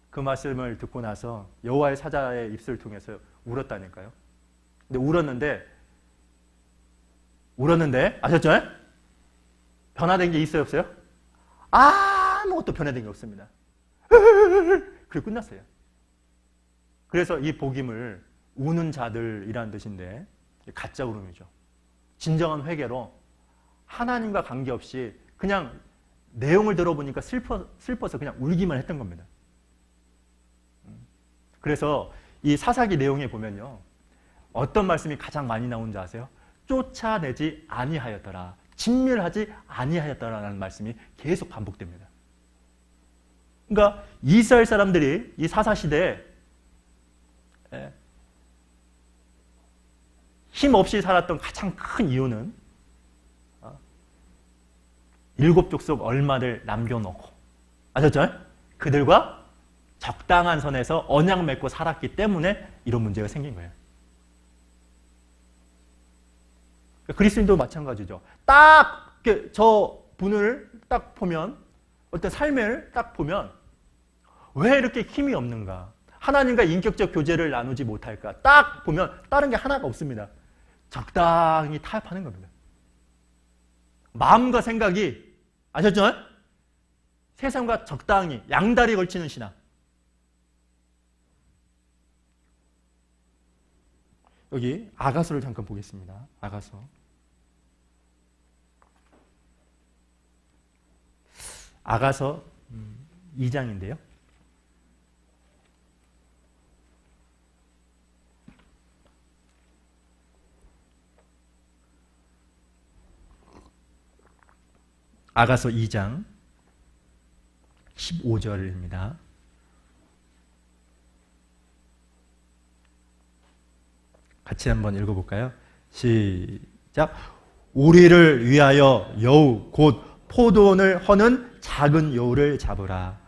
그 말씀을 듣고 나서 여호와의 사자의 입술을 통해서 울었다니까요. 근데 울었는데 아셨죠? 변화된 게 있어요, 없어요? 아무것도 변화된 게 없습니다. 그리고 끝났어요. 그래서 이 복임을 우는 자들이라는 뜻인데 가짜 울음이죠. 진정한 회개로 하나님과 관계없이 그냥 내용을 들어보니까 슬퍼서 그냥 울기만 했던 겁니다. 그래서 이 사사기 내용에 보면요. 어떤 말씀이 가장 많이 나오는지 아세요? 쫓아내지 아니하였더라. 진멸하지 아니하였더라라는 말씀이 계속 반복됩니다. 그러니까 이스라엘 사람들이 이 사사시대에 힘없이 살았던 가장 큰 이유는 7족속 얼마를 남겨놓고 아셨죠? 그들과 적당한 선에서 언약 맺고 살았기 때문에 이런 문제가 생긴 거예요. 그리스도인도 마찬가지죠. 딱 저 분을 딱 보면 어떤 삶을 딱 보면 왜 이렇게 힘이 없는가? 하나님과 인격적 교제를 나누지 못할까? 딱 보면 다른 게 하나가 없습니다. 적당히 타협하는 겁니다. 마음과 생각이 아셨죠? 세상과 적당히 양다리 걸치는 신앙. 여기 아가서를 잠깐 보겠습니다. 아가서. 아가서 2장인데요. 아가서 2장 15절입니다. 같이 한번 읽어볼까요? 시작. 우리를 위하여 여우 곧 포도원을 허는 작은 여우를 잡으라.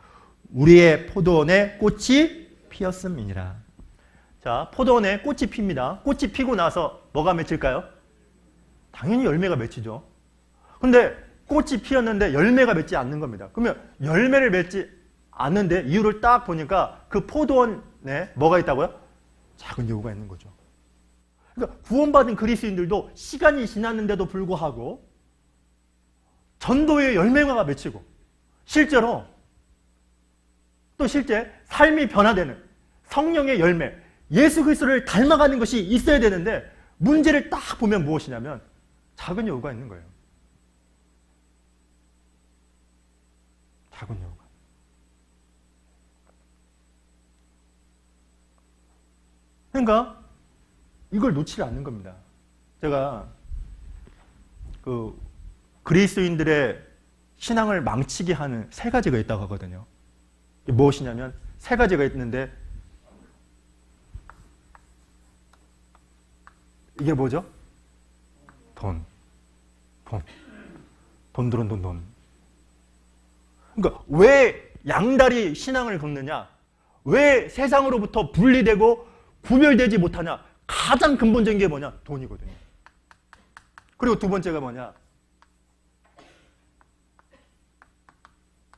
우리의 포도원에 꽃이 피었음이니라. 자, 포도원에 꽃이 핍니다. 꽃이 피고 나서 뭐가 맺힐까요? 당연히 열매가 맺히죠. 근데 꽃이 피었는데 열매가 맺지 않는 겁니다. 그러면 열매를 맺지 않는데 이유를 딱 보니까 그 포도원에 뭐가 있다고요? 작은 여우가 있는 거죠. 그러니까 구원받은 그리스도인들도 시간이 지났는데도 불구하고 전도의 열매가 맺히고 실제로 또 실제 삶이 변화되는 성령의 열매, 예수 그리스도를 닮아가는 것이 있어야 되는데 문제를 딱 보면 무엇이냐면 작은 여우가 있는 거예요. 작은 여우가. 그러니까 이걸 놓치지 않는 겁니다. 제가 그리스도인들의 신앙을 망치게 하는 3가지가 있다고 하거든요. 무엇이냐면 3가지가 있는데 이게 뭐죠? 돈. 그러니까 왜 양다리 신앙을 걷느냐? 왜 세상으로부터 분리되고 구별되지 못하냐? 가장 근본적인 게 뭐냐? 돈이거든요. 그리고 2번째가 뭐냐?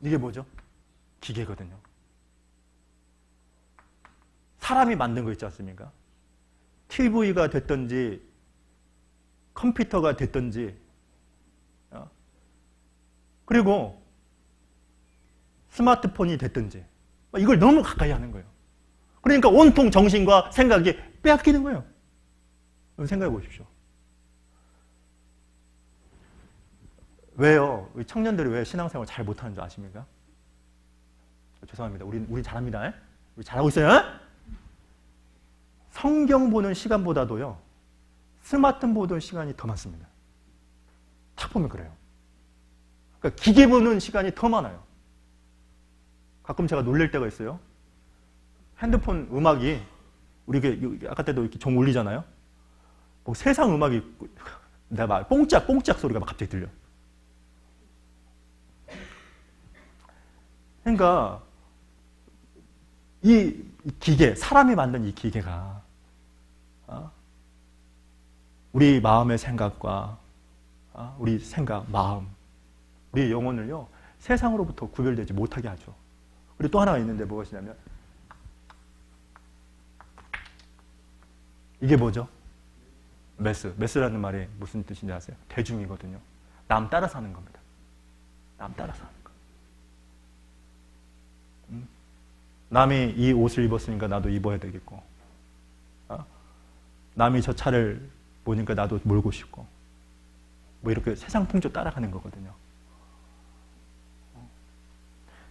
이게 뭐죠? 기계거든요. 사람이 만든 거 있지 않습니까? TV가 됐든지 컴퓨터가 됐든지 그리고 스마트폰이 됐든지 이걸 너무 가까이 하는 거예요. 그러니까 온통 정신과 생각이 빼앗기는 거예요. 생각해 보십시오. 왜요? 청년들이 왜 신앙생활 잘 못하는 줄 아십니까? 죄송합니다. 우리 잘합니다. 우리 잘하고 있어요. 성경 보는 시간보다도요, 스마트폰 보는 시간이 더 많습니다. 딱 보면 그래요. 그러니까 기계 보는 시간이 더 많아요. 가끔 제가 놀랄 때가 있어요. 핸드폰 음악이, 우리 아까 때도 이렇게 종 울리잖아요. 뭐 세상 음악이, 내가 막 뽕짝 소리가 막 갑자기 들려. 그러니까, 이 기계, 사람이 만든 이 기계가, 우리 마음의 생각과, 우리 생각, 마음, 우리의 영혼을요, 세상으로부터 구별되지 못하게 하죠. 그리고 또 하나가 있는데 무엇이냐면, 이게 뭐죠? 메스라는 말이 무슨 뜻인지 아세요? 대중이거든요. 남 따라 사는 겁니다. 남 따라 사는 거. 남이 이 옷을 입었으니까 나도 입어야 되겠고, 남이 저 차를 보니까 나도 몰고 싶고, 뭐 이렇게 세상 풍조 따라가는 거거든요.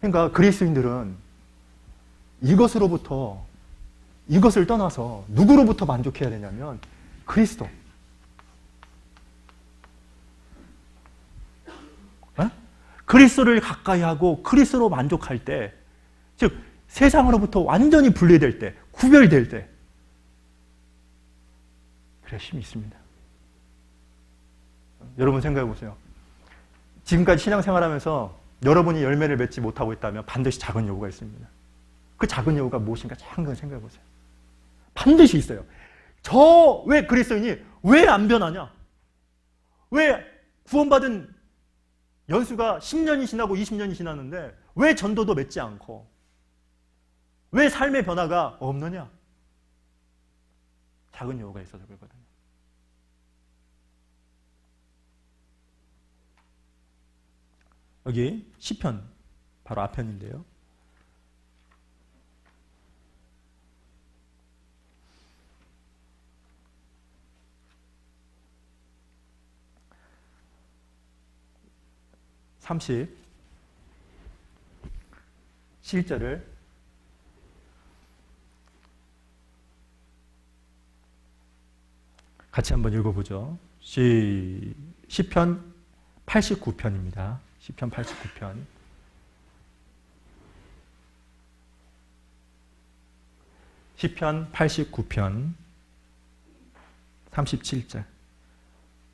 그러니까 그리스도인들은 이것을 떠나서 누구로부터 만족해야 되냐면 그리스도. 그리스도를 가까이 하고 그리스도로 만족할 때, 즉 세상으로부터 완전히 분리될 때, 구별될 때, 그래 힘이 있습니다. 여러분 생각해 보세요. 지금까지 신앙생활하면서 여러분이 열매를 맺지 못하고 있다면 반드시 작은 여부가 있습니다. 그 작은 여부가 무엇인가 잠깐 생각해 보세요. 반드시 있어요. 왜 그리스도인이 왜 안 변하냐? 왜 구원받은 연수가 10년이 지나고 20년이 지났는데 왜 전도도 맺지 않고 왜 삶의 변화가 없느냐? 작은 여부가 있어서 그렇거든요. 여기 시편 바로 앞편인데요. (30) 7절을 같이 한번 읽어보죠. 시편 89편입니다. 시편 89편. 시편 89편 37절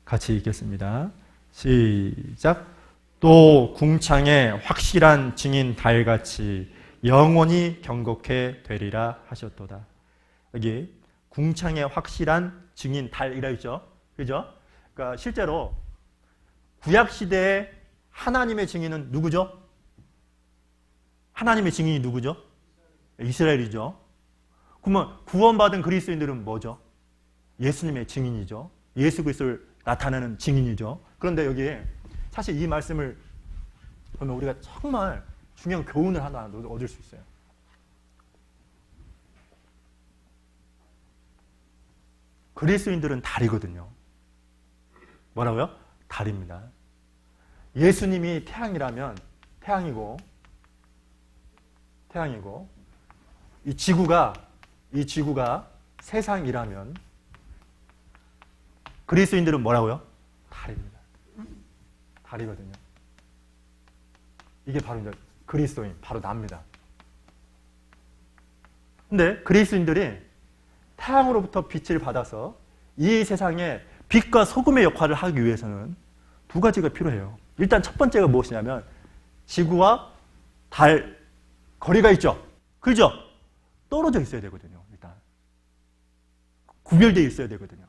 같이 읽겠습니다. 시작. 또 궁창에 확실한 증인 달같이 영원히 경고케 되리라 하셨도다. 여기 궁창에 확실한 증인 달이라 있죠. 그죠? 그러니까 실제로 구약 시대에 하나님의 증인은 누구죠? 하나님의 증인이 누구죠? 이스라엘이죠. 그러면 구원받은 그리스도인들은 뭐죠? 예수님의 증인이죠. 예수 그리스도를 나타내는 증인이죠. 그런데 여기에 사실 이 말씀을 보면 우리가 정말 중요한 교훈을 하나 얻을 수 있어요. 그리스도인들은 달이거든요. 뭐라고요? 달입니다. 예수님이 태양이라면 태양이고 이 지구가 세상이라면 그리스도인들은 뭐라고요? 달입니다. 달이거든요. 이게 바로 이제 그리스도인, 바로 납니다. 근데 그리스도인들이 태양으로부터 빛을 받아서 이 세상에 빛과 소금의 역할을 하기 위해서는 두 가지가 필요해요. 일단 첫 번째가 무엇이냐면 지구와 달 거리가 있죠. 그죠? 떨어져 있어야 되거든요. 일단 구별되어 있어야 되거든요.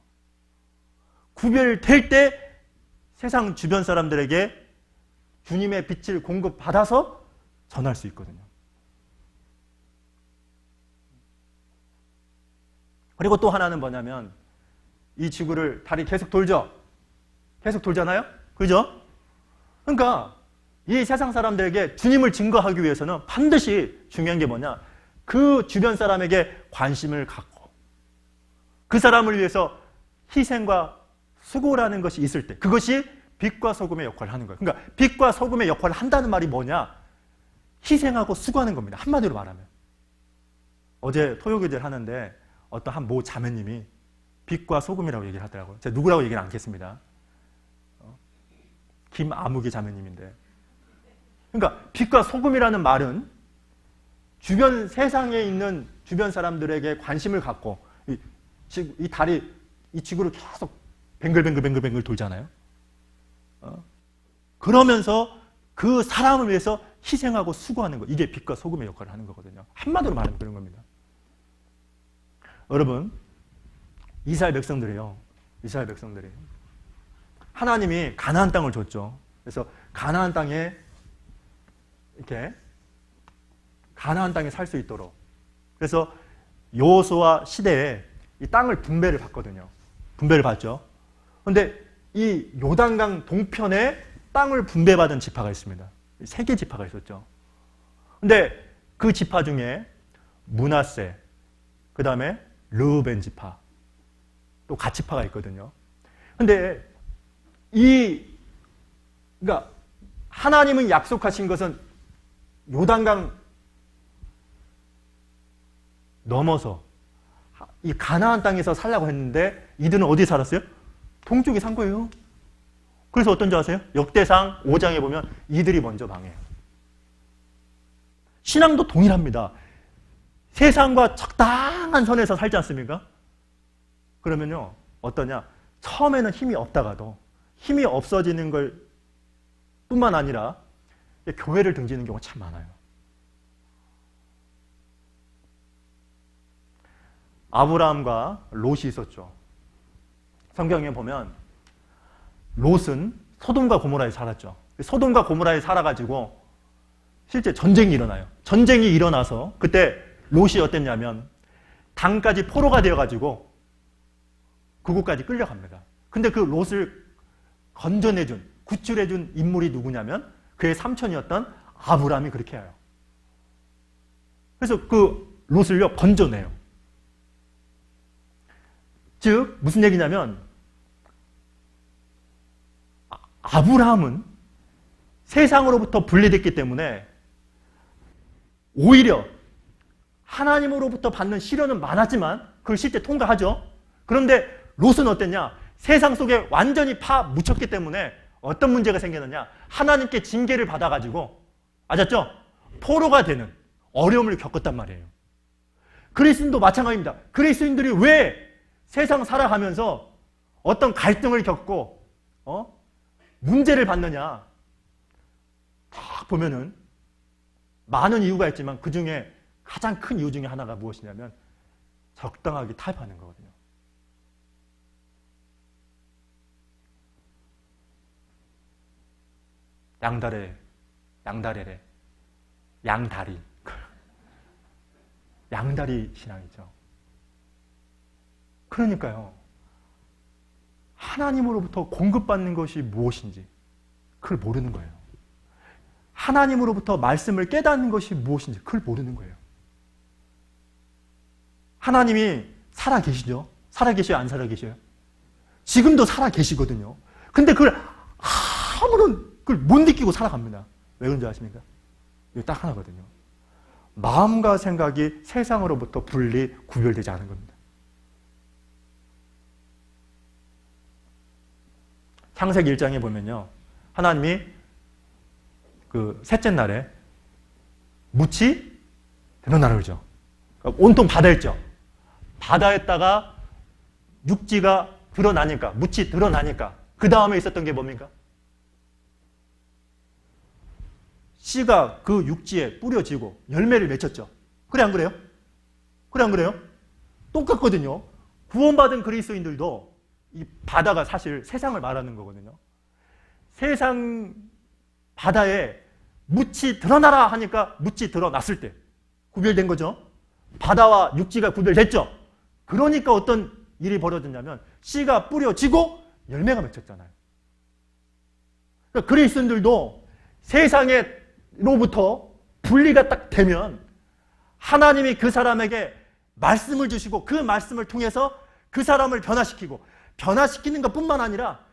구별될 때 세상 주변 사람들에게 주님의 빛을 공급받아서 전할 수 있거든요. 그리고 또 하나는 뭐냐면 이 지구를 달이 계속 돌죠. 계속 돌잖아요. 그죠? 그러니까 이 세상 사람들에게 주님을 증거하기 위해서는 반드시 중요한 게 뭐냐? 그 주변 사람에게 관심을 갖고 그 사람을 위해서 희생과 수고라는 것이 있을 때 그것이 빛과 소금의 역할을 하는 거예요. 그러니까 빛과 소금의 역할을 한다는 말이 뭐냐? 희생하고 수고하는 겁니다. 한마디로 말하면. 어제 토요교제를 하는데 어떤 한 모 자매님이 빛과 소금이라고 얘기를 하더라고요. 제가 누구라고 얘기를 안 했습니다. 김아무개 자매님인데. 그러니까 빛과 소금이라는 말은 주변 세상에 있는 주변 사람들에게 관심을 갖고 이 달이 이 지구를 계속 뱅글뱅글 돌잖아요. 그러면서 그 사람을 위해서 희생하고 수고하는 거. 이게 빛과 소금의 역할을 하는 거거든요. 한마디로 말하면 그런 겁니다. 여러분, 이스라엘 백성들이에요. 이스라엘 백성들이. 하나님이 가나안 땅을 줬죠. 그래서 가나안 땅에 이렇게 가나안 땅에 살 수 있도록. 그래서 여호수아 시대에 이 땅을 분배를 받거든요. 분배를 받죠. 그런데 이 요단강 동편에 땅을 분배받은 지파가 있습니다. 3개 지파가 있었죠. 근데 그 지파 중에 므낫세, 그 다음에 르우벤 지파, 또 갓지파가 있거든요. 근데 그러니까 하나님은 약속하신 것은 요단강 넘어서 이 가나안 땅에서 살라고 했는데 이들은 어디 살았어요? 동쪽에 산 거예요. 그래서 어떤 줄 아세요? 역대상 5장에 보면 이들이 먼저 망해요. 신앙도 동일합니다. 세상과 적당한 선에서 살지 않습니까? 그러면요, 어떠냐? 처음에는 힘이 없다가도 힘이 없어지는 걸 뿐만 아니라 교회를 등지는 경우가 참 많아요. 아브라함과 롯이 있었죠. 성경에 보면 롯은 소돔과 고모라에 살았죠. 소돔과 고모라에 살아가지고 실제 전쟁이 일어나요. 전쟁이 일어나서 그때 롯이 어땠냐면 당까지 포로가 되어가지고 그곳까지 끌려갑니다. 근데 그 롯을 건져내준, 구출해준 인물이 누구냐면 그의 삼촌이었던 아브라함이 그렇게 해요. 그래서 그 롯을요 건져내요. 즉 무슨 얘기냐면 아브라함은 세상으로부터 분리됐기 때문에 오히려 하나님으로부터 받는 시련은 많았지만 그걸 실제 통과하죠. 그런데 롯은 어땠냐? 세상 속에 완전히 파묻혔기 때문에 어떤 문제가 생기느냐? 하나님께 징계를 받아가지고 아셨죠? 포로가 되는 어려움을 겪었단 말이에요. 그리스도인도 마찬가지입니다. 그리스도인들이 왜 세상 살아가면서 어떤 갈등을 겪고 문제를 받느냐? 딱 보면은 많은 이유가 있지만 그 중에 가장 큰 이유 중에 하나가 무엇이냐면 적당하게 타협하는 거거든요. 양다리 신앙이죠. 그러니까요. 하나님으로부터 공급받는 것이 무엇인지 그걸 모르는 거예요. 하나님으로부터 말씀을 깨닫는 것이 무엇인지 그걸 모르는 거예요. 하나님이 살아 계시죠? 살아 계셔요? 안 살아 계셔요? 지금도 살아 계시거든요. 근데 그걸 아무런 그걸 못 느끼고 살아갑니다. 왜 그런지 아십니까? 이거 딱 하나거든요. 마음과 생각이 세상으로부터 구별되지 않은 겁니다. 창세기 1장에 보면요. 하나님이 그 셋째 날에 묻이 드러나라 그러죠. 그러니까 온통 바다였죠. 바다에다가 육지가 드러나니까, 묻이 드러나니까 그 다음에 있었던 게 뭡니까? 씨가 그 육지에 뿌려지고 열매를 맺혔죠. 그래 안 그래요? 그래 안 그래요? 똑같거든요. 구원받은 그리스도인들도 이 바다가 사실 세상을 말하는 거거든요. 세상 바다에 묻이 드러나라 하니까 묻이 드러났을 때 구별된 거죠. 바다와 육지가 구별됐죠. 그러니까 어떤 일이 벌어졌냐면 씨가 뿌려지고 열매가 맺혔잖아요. 그러니까 그리스도인들도 세상으로부터 분리가 딱 되면 하나님이 그 사람에게 말씀을 주시고 그 말씀을 통해서 그 사람을 변화시키고 변화시키는 것뿐만 아니라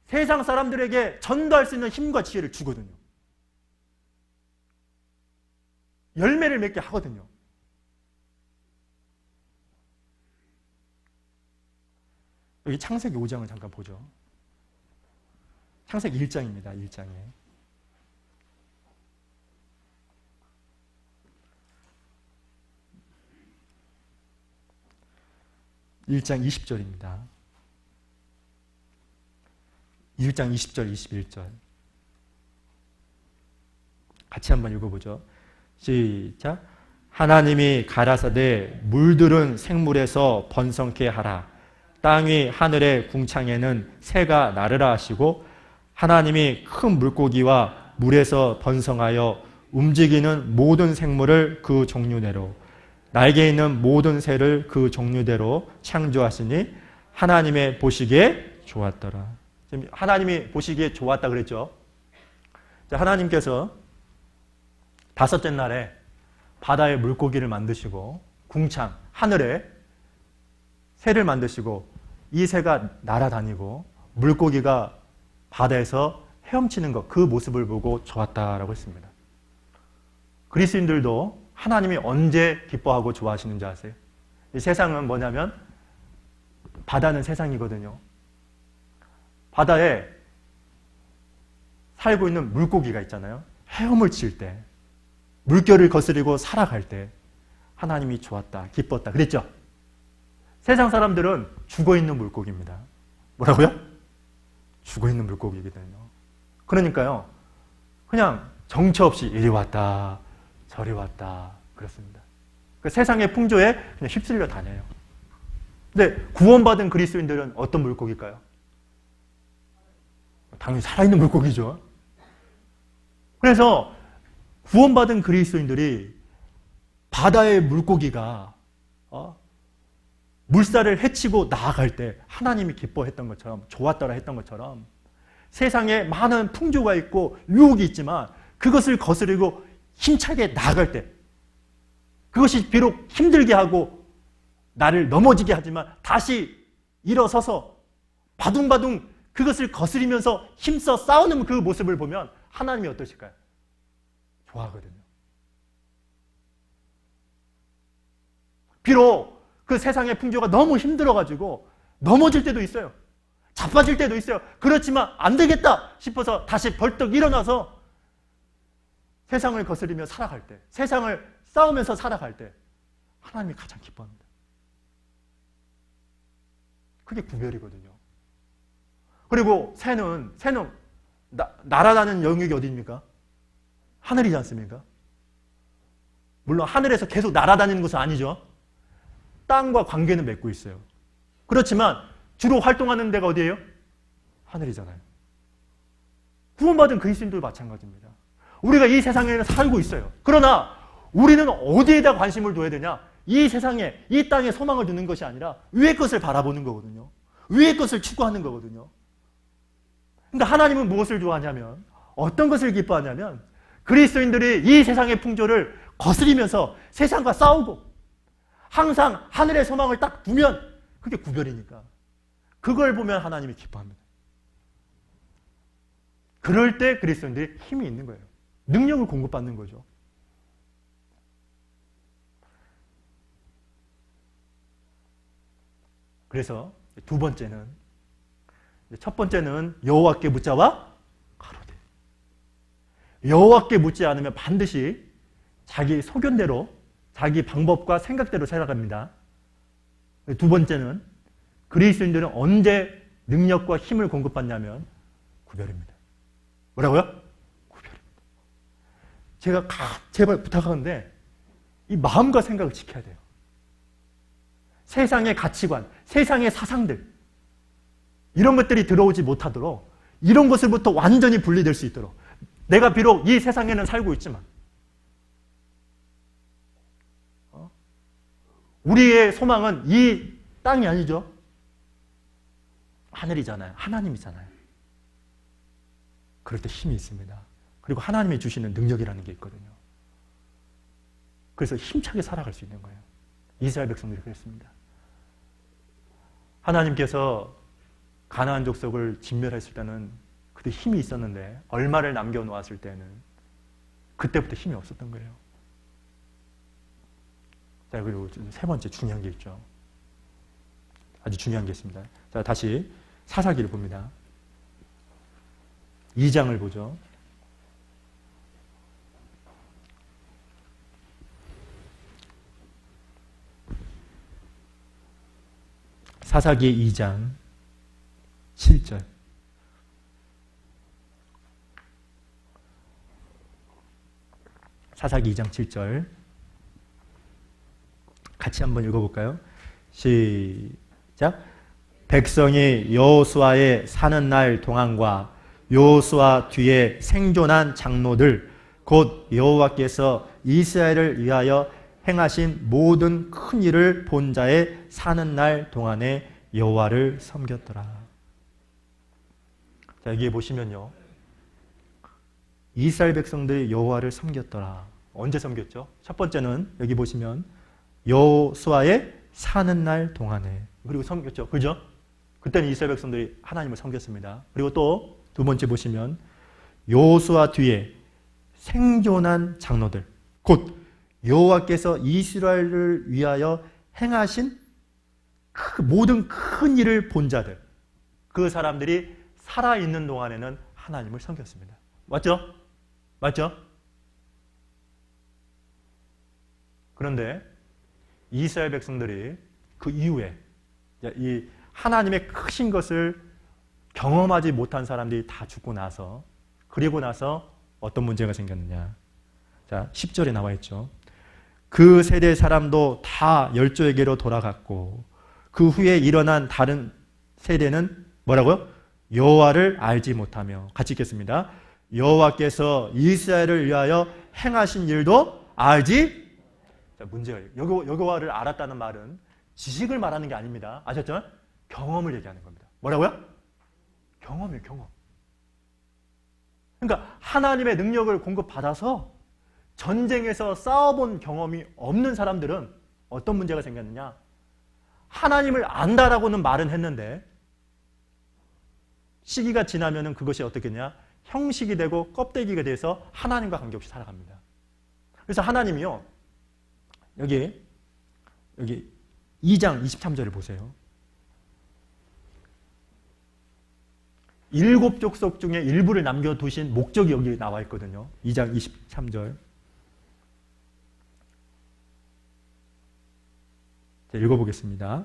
세상 사람들에게 전도할 수 있는 힘과 지혜를 주거든요. 열매를 맺게 하거든요. 여기 창세기 5장을 잠깐 보죠. 창세기 1장입니다. 1장에. 1장 20절입니다. 1장 20절, 21절. 같이 한번 읽어보죠. 시작. 하나님이 가라사대 물들은 생물에서 번성케 하라. 땅 위 하늘의 궁창에는 새가 나르라 하시고 하나님이 큰 물고기와 물에서 번성하여 움직이는 모든 생물을 그 종류대로 날개 있는 모든 새를 그 종류대로 창조하시니 하나님의 보시기에 좋았더라. 지금 하나님이 보시기에 좋았다 그랬죠. 하나님께서 다섯째 날에 바다에 물고기를 만드시고 궁창, 하늘에 새를 만드시고 이 새가 날아다니고 물고기가 바다에서 헤엄치는 것, 그 모습을 보고 좋았다라고 했습니다. 그리스도인들도 하나님이 언제 기뻐하고 좋아하시는지 아세요? 이 세상은 뭐냐면 바다는 세상이거든요. 바다에 살고 있는 물고기가 있잖아요. 헤엄을 칠 때, 물결을 거스리고 살아갈 때 하나님이 좋았다, 기뻤다 그랬죠? 세상 사람들은 죽어있는 물고기입니다. 뭐라고요? 죽어있는 물고기거든요. 그러니까요, 그냥 정처 없이 이리 왔다 저리 왔다 그렇습니다. 그 세상의 풍조에 그냥 휩쓸려 다녀요. 근데 구원받은 그리스도인들은 어떤 물고기일까요? 당연히 살아있는 물고기죠. 그래서 구원받은 그리스도인들이 바다의 물고기가 물살을 헤치고 나아갈 때 하나님이 기뻐했던 것처럼, 좋았더라 했던 것처럼 세상에 많은 풍조가 있고 유혹이 있지만 그것을 거스르고 힘차게 나아갈 때, 그것이 비록 힘들게 하고 나를 넘어지게 하지만 다시 일어서서 바둥바둥 그것을 거스리면서 힘써 싸우는 그 모습을 보면 하나님이 어떠실까요? 좋아하거든요. 비록 그 세상의 풍조가 너무 힘들어가지고 넘어질 때도 있어요. 자빠질 때도 있어요. 그렇지만 안 되겠다 싶어서 다시 벌떡 일어나서 세상을 거스리며 살아갈 때, 세상을 싸우면서 살아갈 때 하나님이 가장 기뻐합니다. 그게 구별이거든요. 그리고 새는 날아다니는 영역이 어디입니까? 하늘이지 않습니까? 물론 하늘에서 계속 날아다니는 것은 아니죠. 땅과 관계는 맺고 있어요. 그렇지만 주로 활동하는 데가 어디예요? 하늘이잖아요. 구원받은 그리스도인도 마찬가지입니다. 우리가 이 세상에는 살고 있어요. 그러나 우리는 어디에다 관심을 둬야 되냐? 이 세상에, 이 땅에 소망을 두는 것이 아니라 위의 것을 바라보는 거거든요. 위의 것을 추구하는 거거든요. 근데 하나님은 무엇을 좋아하냐면, 어떤 것을 기뻐하냐면 그리스도인들이 이 세상의 풍조를 거스리면서 세상과 싸우고 항상 하늘의 소망을 딱 두면 그게 구별이니까 그걸 보면 하나님이 기뻐합니다. 그럴 때 그리스도인들이 힘이 있는 거예요. 능력을 공급받는 거죠. 그래서 두 번째는, 첫 번째는 여호와께 묻자와 가로되. 여호와께 묻지 않으면 반드시 자기 소견대로, 자기 방법과 생각대로 살아갑니다. 두 번째는 그리스도인들은 언제 능력과 힘을 공급받냐면 구별입니다. 뭐라고요? 구별입니다. 제가 제발 부탁하는데 이 마음과 생각을 지켜야 돼요. 세상의 가치관, 세상의 사상들, 이런 것들이 들어오지 못하도록, 이런 것으로부터 완전히 분리될 수 있도록, 내가 비록 이 세상에는 살고 있지만 우리의 소망은 이 땅이 아니죠. 하늘이잖아요. 하나님이잖아요. 그럴 때 힘이 있습니다. 그리고 하나님이 주시는 능력이라는 게 있거든요. 그래서 힘차게 살아갈 수 있는 거예요. 이스라엘 백성들이 그랬습니다. 하나님께서 가나안 족속을 진멸했을 때는 그때 힘이 있었는데 얼마를 남겨놓았을 때는 그때부터 힘이 없었던 거예요. 자, 그리고 세 번째 중요한 게 있죠. 아주 중요한 게 있습니다. 자, 다시 사사기를 봅니다. 2장을 보죠. 사사기 2장 7절. 사사기 2장 7절. 같이 한번 읽어볼까요? 시작. 백성이 여호수아의 사는 날 동안과 여호수아 뒤에 생존한 장로들 곧 여호와께서 이스라엘을 위하여 행하신 모든 큰 일을 본 자의 사는 날 동안에 여호와를 섬겼더라. 자, 여기에 보시면요, 이스라엘 백성들이 여호와를 섬겼더라. 언제 섬겼죠? 첫 번째는 여기 보시면 여호수아의 사는 날 동안에, 그리고 섬겼죠. 그죠? 그때는 이스라엘 백성들이 하나님을 섬겼습니다. 그리고 또 두 번째 보시면 여호수아 뒤에 생존한 장로들 곧 여호와께서 이스라엘을 위하여 행하신 모든 큰 일을 본 자들, 그 사람들이 살아있는 동안에는 하나님을 섬겼습니다. 맞죠? 맞죠? 그런데 이스라엘 백성들이 그 이후에 이 하나님의 크신 것을 경험하지 못한 사람들이 다 죽고 나서, 그리고 나서 어떤 문제가 생겼느냐. 자, 10절에 나와 있죠. 그 세대 사람도 다 열조에게로 돌아갔고 그 후에 일어난 다른 세대는 뭐라고요? 여호와를 알지 못하며. 같이 읽겠습니다. 여호와께서 이스라엘을 위하여 행하신 일도 알지. 자, 문제예요. 여호와를 알았다는 말은 지식을 말하는 게 아닙니다. 아셨죠? 경험을 얘기하는 겁니다. 뭐라고요? 경험이에요, 경험. 그러니까 하나님의 능력을 공급받아서 전쟁에서 싸워본 경험이 없는 사람들은 어떤 문제가 생겼느냐? 하나님을 안다라고는 말은 했는데 시기가 지나면은 그것이 어떻겠냐? 형식이 되고 껍데기가 돼서 하나님과 관계없이 살아갑니다. 그래서 하나님이요, 여기 2장 23절을 보세요. 7 족속 중에 일부를 남겨두신 목적이 여기 나와 있거든요. 2장 23절. 자, 읽어보겠습니다.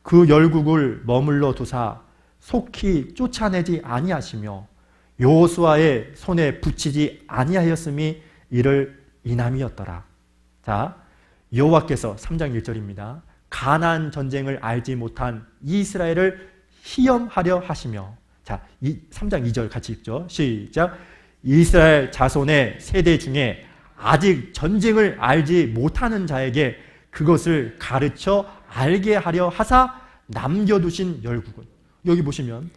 그 열국을 머물러 두사 속히 쫓아내지 아니하시며 여호수아의 손에 붙이지 아니하였음이 이를 인함이었더라. 자, 여호와께서 3장 1절입니다. 가나안 전쟁을 알지 못한 이스라엘을 시험하려 하시며. 자, 3장 2절 같이 읽죠. 시작. 이스라엘 자손의 세대 중에 아직 전쟁을 알지 못하는 자에게 그것을 가르쳐 알게 하려 하사 남겨두신 열국은. 여기 보시면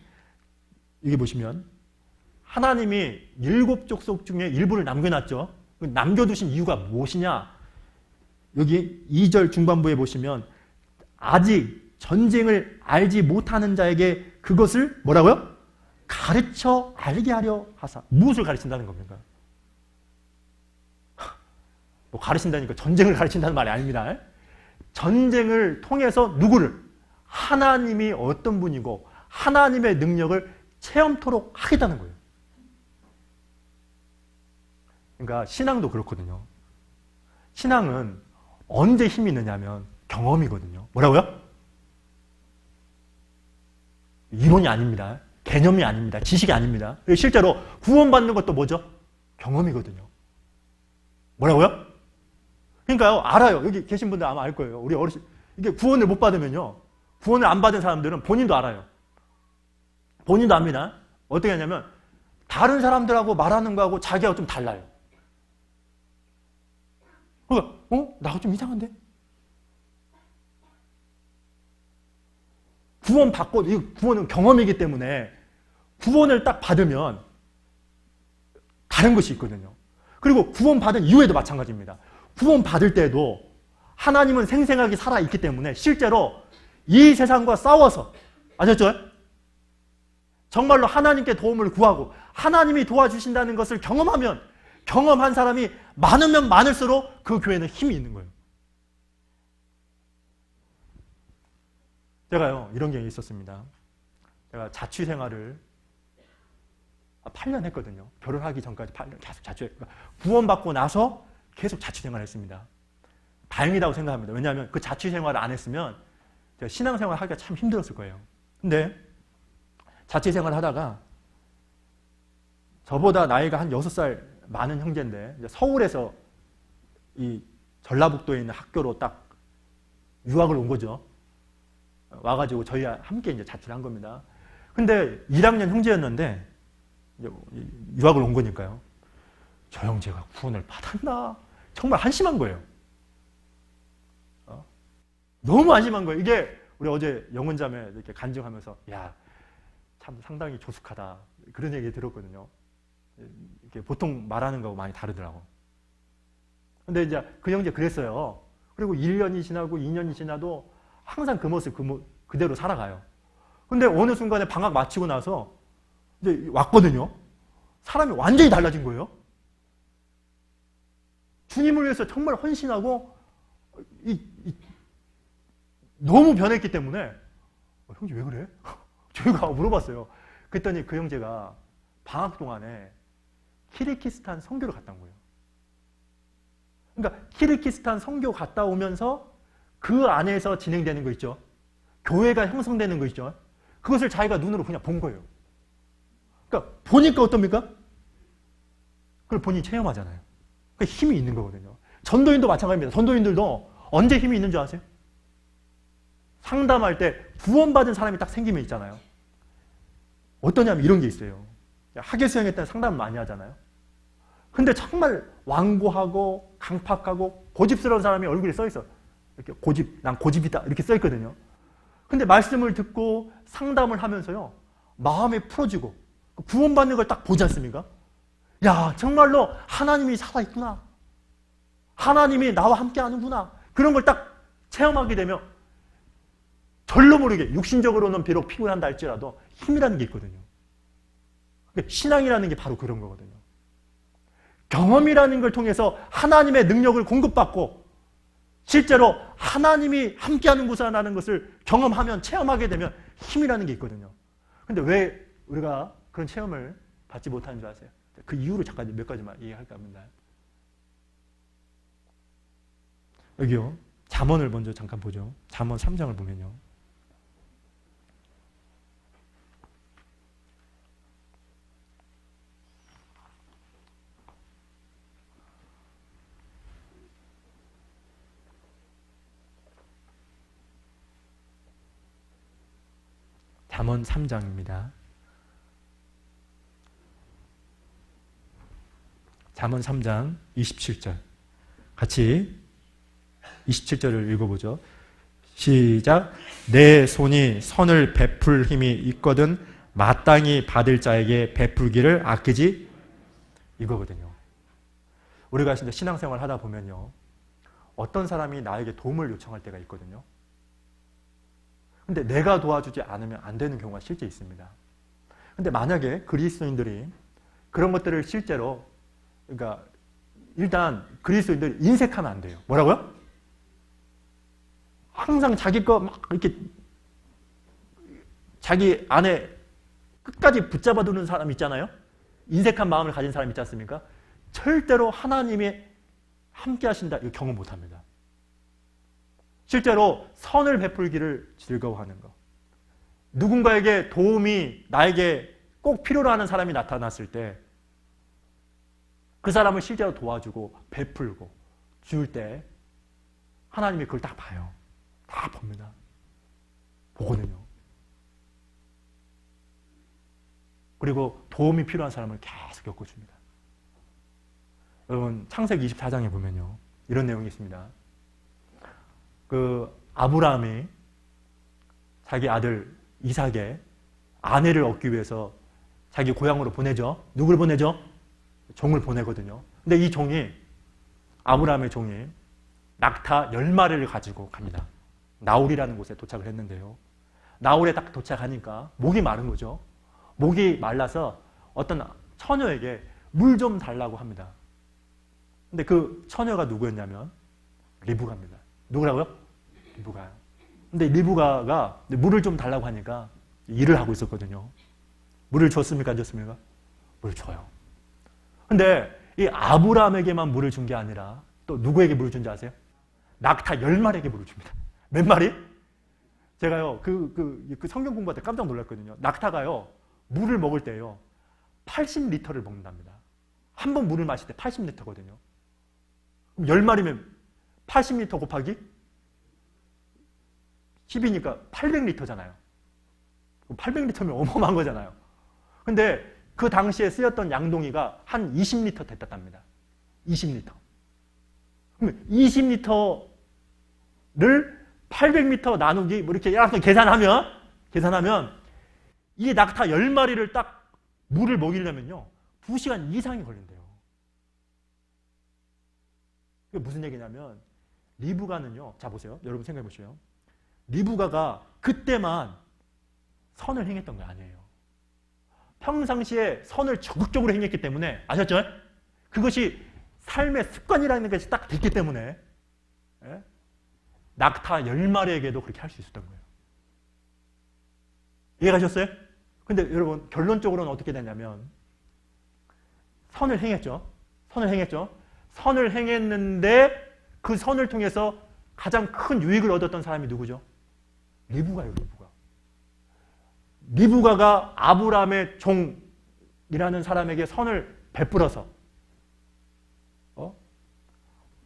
하나님이 7 족속 중에 일부를 남겨놨죠. 남겨두신 이유가 무엇이냐? 여기 2절 중반부에 보시면 아직 전쟁을 알지 못하는 자에게 그것을 뭐라고요? 가르쳐 알게 하려 하사. 무엇을 가르친다는 겁니까? 뭐 가르친다니까 전쟁을 가르친다는 말이 아닙니다. 전쟁을 통해서 누구를? 하나님이 어떤 분이고 하나님의 능력을 체험토록 하겠다는 거예요. 그러니까 신앙도 그렇거든요. 신앙은 언제 힘이 있느냐면 경험이거든요. 뭐라고요? 이론이 아닙니다. 개념이 아닙니다. 지식이 아닙니다. 실제로 구원받는 것도 뭐죠? 경험이거든요. 뭐라고요? 그러니까요, 알아요. 여기 계신 분들 아마 알 거예요. 우리 어르신, 이게 구원을 못 받으면요, 구원을 안 받은 사람들은 본인도 알아요. 본인도 압니다. 어떻게 하냐면 다른 사람들하고 말하는 거하고 자기하고 좀 달라요. 그러니까 나하고 좀 이상한데? 구원 받고, 구원은 경험이기 때문에 구원을 딱 받으면 다른 것이 있거든요. 그리고 구원받은 이후에도 마찬가지입니다. 구원받을 때도 하나님은 생생하게 살아있기 때문에 실제로 이 세상과 싸워서, 아셨죠? 정말로 하나님께 도움을 구하고 하나님이 도와주신다는 것을 경험하면, 경험한 사람이 많으면 많을수록 그 교회는 힘이 있는 거예요. 제가요, 이런 경험이 있었습니다. 제가 자취 생활을 8년 했거든요. 결혼하기 전까지 8년 계속 자취했고, 구원받고 나서 계속 자취 생활을 했습니다. 다행이라고 생각합니다. 왜냐하면 그 자취 생활을 안 했으면 제가 신앙생활 하기가 참 힘들었을 거예요. 근데 자취 생활을 하다가 저보다 나이가 한 6살 많은 형제인데 서울에서 이 전라북도에 있는 학교로 딱 유학을 온 거죠. 와가지고 저희와 함께 이제 자취를 한 겁니다. 근데 1학년 형제였는데 유학을 온 거니까요. 저 형제가 구원을 받았나? 정말 한심한 거예요. 너무 한심한 거예요. 이게 우리 어제 영혼자매 이렇게 간증하면서 야, 참 상당히 조숙하다 그런 얘기 들었거든요. 이렇게 보통 말하는 거하고 많이 다르더라고. 근데 이제 그 형제 그랬어요. 그리고 1년이 지나고 2년이 지나도 항상 그 모습 그대로 살아가요. 근데 어느 순간에 방학 마치고 나서 이제 왔거든요. 사람이 완전히 달라진 거예요. 주님을 위해서 정말 헌신하고 너무 변했기 때문에 형제 왜 그래? 저희가 물어봤어요. 그랬더니 그 형제가 방학 동안에 키르기스탄 선교를 갔다 온 거예요. 그러니까 키르기스탄 선교 갔다 오면서 그 안에서 진행되는 거 있죠. 교회가 형성되는 거 있죠. 그것을 자기가 눈으로 그냥 본 거예요. 그러니까 보니까 어떻습니까? 그걸 본인이 체험하잖아요. 그 힘이 있는 거거든요. 전도인도 마찬가지입니다. 전도인들도 언제 힘이 있는 줄 아세요? 상담할 때 구원받은 사람이 딱 생기면 있잖아요. 어떠냐면 이런 게 있어요. 학예 수행할 때는 상담을 많이 하잖아요. 근데 정말 완고하고 강팍하고 고집스러운 사람이 얼굴에 써 있어. 이렇게 난 고집이다 이렇게 써 있거든요. 근데 말씀을 듣고 상담을 하면서요, 마음이 풀어지고 구원받는 걸 딱 보지 않습니까? 야, 정말로 하나님이 살아있구나. 하나님이 나와 함께 하는구나. 그런 걸 딱 체험하게 되면 절로 모르게 육신적으로는 비록 피곤한다 할지라도 힘이라는 게 있거든요. 신앙이라는 게 바로 그런 거거든요. 경험이라는 걸 통해서 하나님의 능력을 공급받고 실제로 하나님이 함께하는 곳이라는 것을 경험하면, 체험하게 되면 힘이라는 게 있거든요. 근데 왜 우리가 그런 체험을 받지 못하는 줄 아세요? 그 이유를 잠깐 몇 가지만 얘기할까 합니다. 여기요, 잠언을 먼저 잠깐 보죠. 잠언 3장을 보면요. 잠언 3장입니다. 잠언 3장 27절. 같이 27절을 읽어보죠. 시작. 내 손이 선을 베풀 힘이 있거든 마땅히 받을 자에게 베풀기를 아끼지, 이거거든요. 우리가 진짜 신앙생활 하다 보면요, 어떤 사람이 나에게 도움을 요청할 때가 있거든요. 근데 내가 도와주지 않으면 안 되는 경우가 실제 있습니다. 근데 만약에 그리스도인들이 그런 것들을 실제로, 그러니까 일단 그리스도인들이 인색하면 안 돼요. 뭐라고요? 항상 자기 거 막 이렇게 자기 안에 끝까지 붙잡아 두는 사람 있잖아요. 인색한 마음을 가진 사람 있지 않습니까? 절대로 하나님이 함께 하신다, 이거 경험 못 합니다. 실제로 선을 베풀기를 즐거워하는 것. 누군가에게 도움이 나에게 꼭 필요로 하는 사람이 나타났을 때 그 사람을 실제로 도와주고 베풀고 줄 때 하나님이 그걸 딱 봐요. 다 봅니다. 보거든요. 그리고 도움이 필요한 사람을 계속 겪어줍니다. 여러분, 창세기 24장에 보면요, 이런 내용이 있습니다. 그 아브라함이 자기 아들 이삭의 아내를 얻기 위해서 자기 고향으로 보내죠. 누구를 보내죠? 종을 보내거든요. 근데 이 종이, 아브라함의 종이 낙타 10마리를 가지고 갑니다. 나홀이라는 곳에 도착을 했는데요. 나홀에 딱 도착하니까 목이 마른 거죠. 목이 말라서 어떤 처녀에게 물 좀 달라고 합니다. 근데 그 처녀가 누구였냐면 리브가입니다. 누구라고요? 리브가요. 근데 리브가가 물을 좀 달라고 하니까 일을 하고 있었거든요. 물을 줬습니까? 안 줬습니까? 물을 줘요. 근데 이 아브라함에게만 물을 준 게 아니라 또 누구에게 물을 준지 아세요? 낙타 10마리에게 물을 줍니다. 몇 마리? 제가요, 그 성경 공부할 때 깜짝 놀랐거든요. 낙타가요, 물을 먹을 때요, 80리터를 먹는답니다. 한 번 물을 마실 때 80리터거든요. 그럼 10마리면 80리터 곱하기 10이니까 800리터잖아요. 800리터면 어마어마한 거잖아요. 근데 그 당시에 쓰였던 양동이가 한 20리터 됐답니다. 20리터. 그럼 20리터를 800m 나누기 뭐 이렇게 약간 계산하면 이 낙타 10마리를 딱 물을 먹이려면요 2시간 이상이 걸린대요. 그게 무슨 얘기냐면 리브가는요, 자 보세요. 여러분 생각해 보시죠. 리브가가 그때만 선을 행했던 게 아니에요. 평상시에 선을 적극적으로 행했기 때문에, 아셨죠? 그것이 삶의 습관이라는 것이 딱 됐기 때문에 낙타 10마리에게도 그렇게 할 수 있었던 거예요. 이해가셨어요? 근데 여러분 결론적으로는 어떻게 되냐면 선을 행했죠. 선을 행했는데 그 선을 통해서 가장 큰 유익을 얻었던 사람이 누구죠? 리브가예요. 리브가가 아브라함의 종이라는 사람에게 선을 베풀어서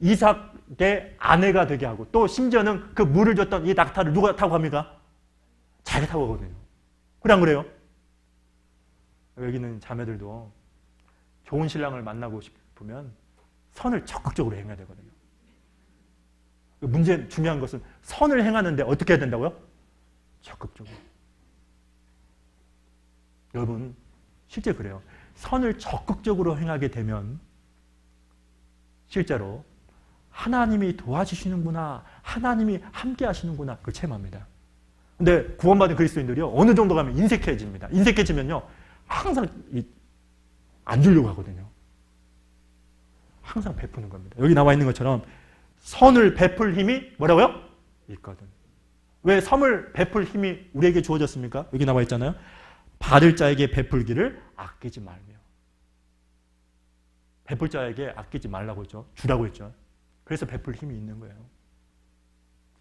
이삭의 아내가 되게 하고, 또 심지어는 그 물을 줬던 이 낙타를 누가 타고 갑니까? 자기가 타고 가거든요. 그래 안 그래요? 여기 있는 자매들도 좋은 신랑을 만나고 싶으면 선을 적극적으로 행해야 되거든요. 문제, 중요한 것은 선을 행하는데 어떻게 해야 된다고요? 적극적으로. 여러분 실제 그래요. 선을 적극적으로 행하게 되면 실제로 하나님이 도와주시는구나, 하나님이 함께 하시는구나, 그걸 체험합니다. 근데 구원받은 그리스도인들이요, 어느 정도 가면 인색해집니다. 인색해지면요 항상 안 주려고 하거든요. 항상 베푸는 겁니다. 여기 나와 있는 것처럼 선을 베풀 힘이 뭐라고요? 있거든. 왜 선을 베풀 힘이 우리에게 주어졌습니까? 여기 나와 있잖아요. 받을 자에게 베풀기를 아끼지 말며. 베풀 자에게 아끼지 말라고 했죠. 주라고 했죠. 그래서 베풀 힘이 있는 거예요.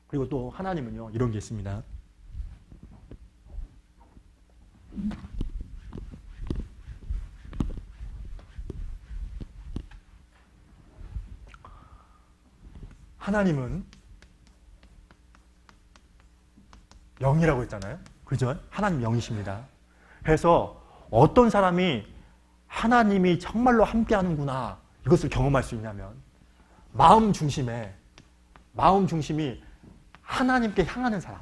그리고 또 하나님은요, 이런 게 있습니다. 하나님은 영이라고 했잖아요. 그죠? 하나님 영이십니다. 그래서 어떤 사람이 하나님이 정말로 함께 하는구나, 이것을 경험할 수 있냐면 마음 중심이 하나님께 향하는 사람.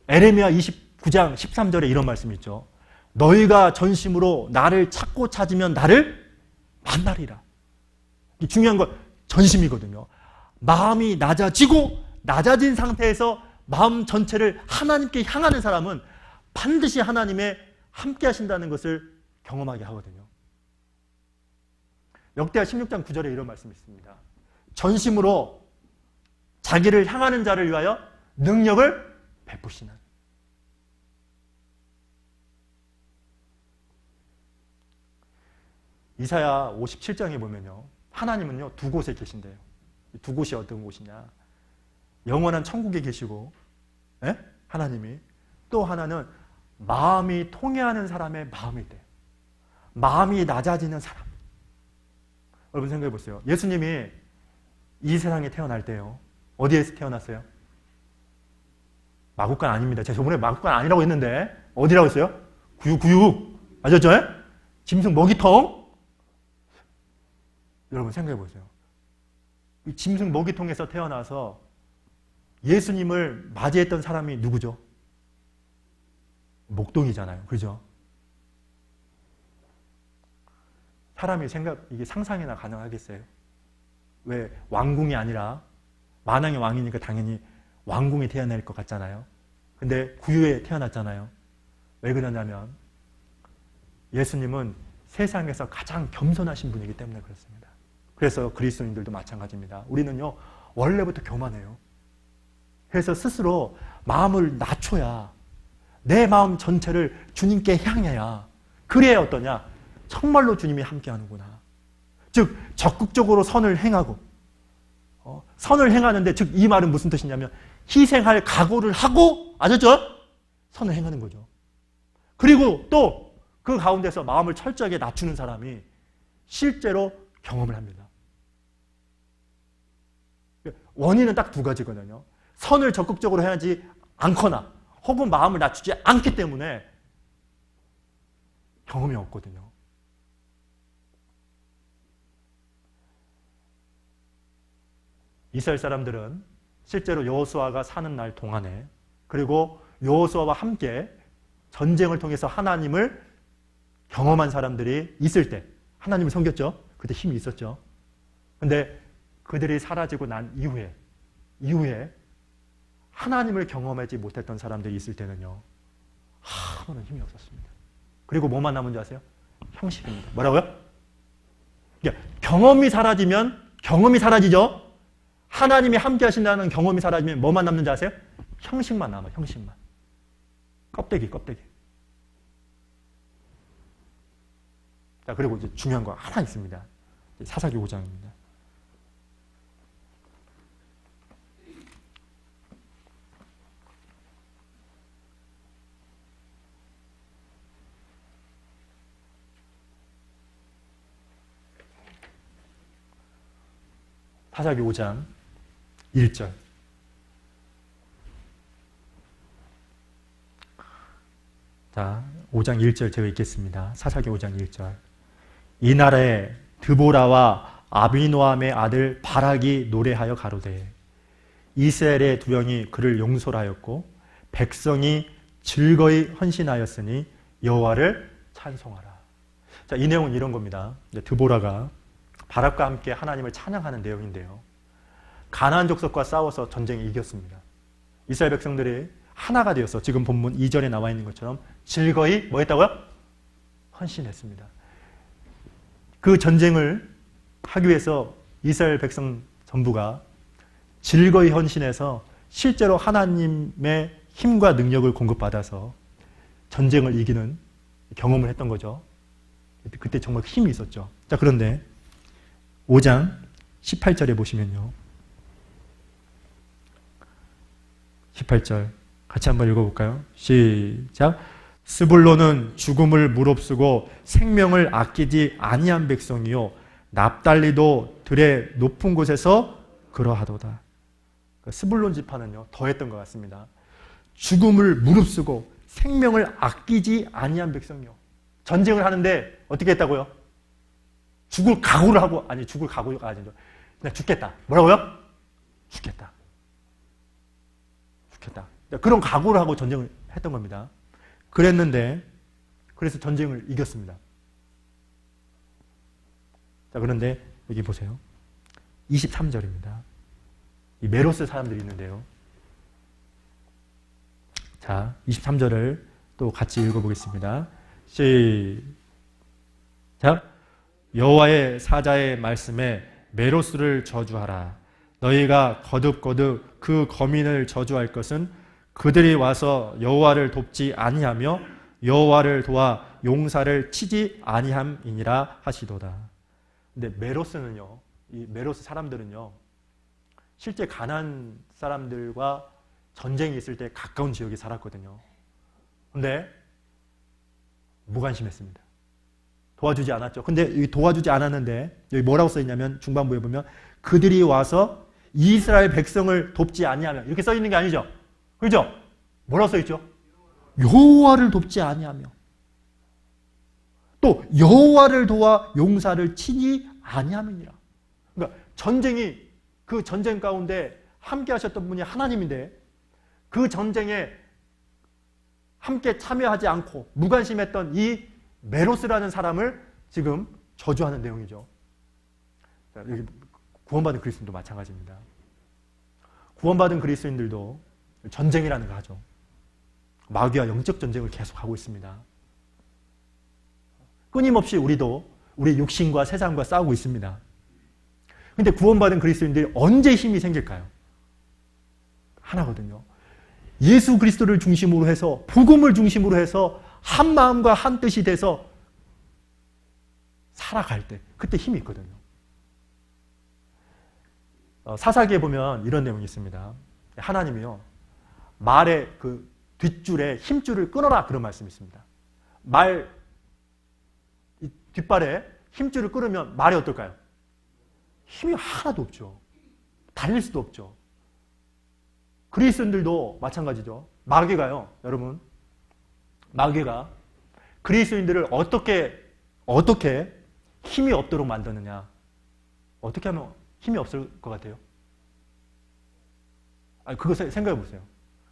에레미야 29장 13절에 이런 말씀이 있죠. 너희가 전심으로 나를 찾고 찾으면 나를 만나리라. 중요한 건 전심이거든요. 마음이 낮아진 상태에서 마음 전체를 하나님께 향하는 사람은 반드시 하나님의 함께 하신다는 것을 경험하게 하거든요. 역대하 16장 9절에 이런 말씀이 있습니다. 전심으로 자기를 향하는 자를 위하여 능력을 베푸시는. 이사야 57장에 보면요, 하나님은요 두 곳에 계신대요. 두 곳이 어떤 곳이냐? 영원한 천국에 계시고, 하나님이, 또 하나는 마음이 통해하는 사람의 마음이 돼요. 마음이 낮아지는 사람. 여러분 생각해 보세요. 예수님이 이 세상에 태어날 때요, 어디에서 태어났어요? 마국간 아닙니다. 제가 저번에 마국간 아니라고 했는데 어디라고 했어요? 구유. 아셨죠? 짐승 먹이통. 여러분 생각해 보세요. 이 짐승 먹이통에서 태어나서 예수님을 맞이했던 사람이 누구죠? 목동이잖아요. 그죠? 사람이 이게 상상이나 가능하겠어요? 왜 왕궁이 아니라 만왕의 왕이니까 당연히 왕궁에 태어날 것 같잖아요. 근데 구유에 태어났잖아요. 왜 그러냐면 예수님은 세상에서 가장 겸손하신 분이기 때문에 그렇습니다. 그래서 그리스도인들도 마찬가지입니다. 우리는요 원래부터 교만해요. 그래서 스스로 마음을 낮춰야 내 마음 전체를 주님께 향해야 그래야 어떠냐? 정말로 주님이 함께하는구나. 즉 적극적으로 선을 행하고 선을 행하는데 즉 이 말은 무슨 뜻이냐면 희생할 각오를 하고 아셨죠? 선을 행하는 거죠. 그리고 또 그 가운데서 마음을 철저하게 낮추는 사람이 실제로 경험을 합니다. 원인은 딱 두 가지거든요. 선을 적극적으로 해야지 않거나 혹은 마음을 낮추지 않기 때문에 경험이 없거든요. 이스라엘 사람들은 실제로 여호수아가 사는 날 동안에 그리고 여호수아와 함께 전쟁을 통해서 하나님을 경험한 사람들이 있을 때 하나님을 섬겼죠. 그때 힘이 있었죠. 근데 그들이 사라지고 난 이후에 하나님을 경험하지 못했던 사람들이 있을 때는요. 아무런 힘이 없었습니다. 그리고 뭐만 남은 줄 아세요? 형식입니다. 뭐라고요? 그러니까 경험이 사라지면 경험이 사라지죠. 하나님이 함께 하신다는 경험이 사라지면 뭐만 남는지 아세요? 형식만 남아요. 형식만. 껍데기. 자, 그리고 이제 중요한 거 하나 있습니다. 사사기 5장입니다. 사사기 5장 1절. 자, 5장 1절 제가 읽겠습니다. 사사기 5장 1절. 이날에 드보라와 아비노함의 아들 바락이 노래하여 가로되 이스라엘의 두 영이 그를 용서하였고 백성이 즐거이 헌신하였으니 여호와를 찬송하라. 자, 이 내용은 이런 겁니다. 드보라가 바락과 함께 하나님을 찬양하는 내용인데요. 가나안 족속과 싸워서 전쟁에 이겼습니다. 이스라엘 백성들이 하나가 되어서 지금 본문 2절에 나와 있는 것처럼 즐거이 뭐 했다고요? 헌신했습니다. 그 전쟁을 하기 위해서 이스라엘 백성 전부가 즐거이 헌신해서 실제로 하나님의 힘과 능력을 공급받아서 전쟁을 이기는 경험을 했던 거죠. 그때 정말 힘이 있었죠. 자, 그런데 5장 18절에 보시면요. 18절 같이 한번 읽어볼까요? 시작. 스불론은 죽음을 무릅쓰고 생명을 아끼지 아니한 백성이요 납달리도 들의 높은 곳에서 그러하도다. 스불론 지파는요 더 했던 것 같습니다. 죽음을 무릅쓰고 생명을 아끼지 아니한 백성이요. 전쟁을 하는데 어떻게 했다고요? 죽을 각오를 하고, 아니 죽을 각오가 아니죠. 그냥 죽겠다. 뭐라고요? 죽겠다. 그런 각오를 하고 전쟁을 했던 겁니다. 그랬는데 그래서 전쟁을 이겼습니다. 자, 그런데 여기 보세요. 23절입니다. 이 메로스 사람들이 있는데요. 자, 23절을 또 같이 읽어보겠습니다. 시작. 여호와의 사자의 말씀에 메로스를 저주하라. 너희가 거듭거듭 그 거민을 저주할 것은 그들이 와서 여호와를 돕지 아니하며 여호와를 도와 용사를 치지 아니함이니라 하시도다. 근데 메로스는요, 이 메로스 사람들은요, 실제 가나안 사람들과 전쟁이 있을 때 가까운 지역에 살았거든요. 근데 무관심했습니다. 도와주지 않았죠. 근데 도와주지 않았는데 여기 뭐라고 써있냐면 중반부에 보면 그들이 와서 이스라엘 백성을 돕지 아니하며 이렇게 써있는 게 아니죠. 그렇죠? 뭐라고 써있죠? 여호와를 돕지 아니하며 또 여호와를 도와 용사를 치지 아니함이니라. 그러니까 전쟁이 그 전쟁 가운데 함께 하셨던 분이 하나님인데 그 전쟁에 함께 참여하지 않고 무관심했던 이 메로스라는 사람을 지금
저주하는 내용이죠. 여기 구원받은 그리스도인도 마찬가지입니다. 구원받은 그리스도인들도 전쟁이라는 걸 하죠. 마귀와 영적 전쟁을 계속하고 있습니다. 끊임없이 우리도 우리 육신과 세상과 싸우고 있습니다. 근데 구원받은 그리스도인들이 언제 힘이 생길까요? 하나거든요. 예수 그리스도를 중심으로 해서, 복음을 중심으로 해서 한 마음과 한 뜻이 돼서 살아갈 때, 그때 힘이 있거든요. 사사기에 보면 이런 내용이 있습니다. 하나님이요, 말의 그 뒷줄에 힘줄을 끊어라, 그런 말씀이 있습니다. 말 뒷발에 힘줄을 끊으면 말이 어떨까요? 힘이 하나도 없죠. 달릴 수도 없죠. 그리스도인들도 마찬가지죠. 마귀가요, 여러분, 마귀가 그리스도인들을 어떻게 힘이 없도록 만드느냐? 어떻게 하면 힘이 없을 것 같아요? 그거 생각해 보세요.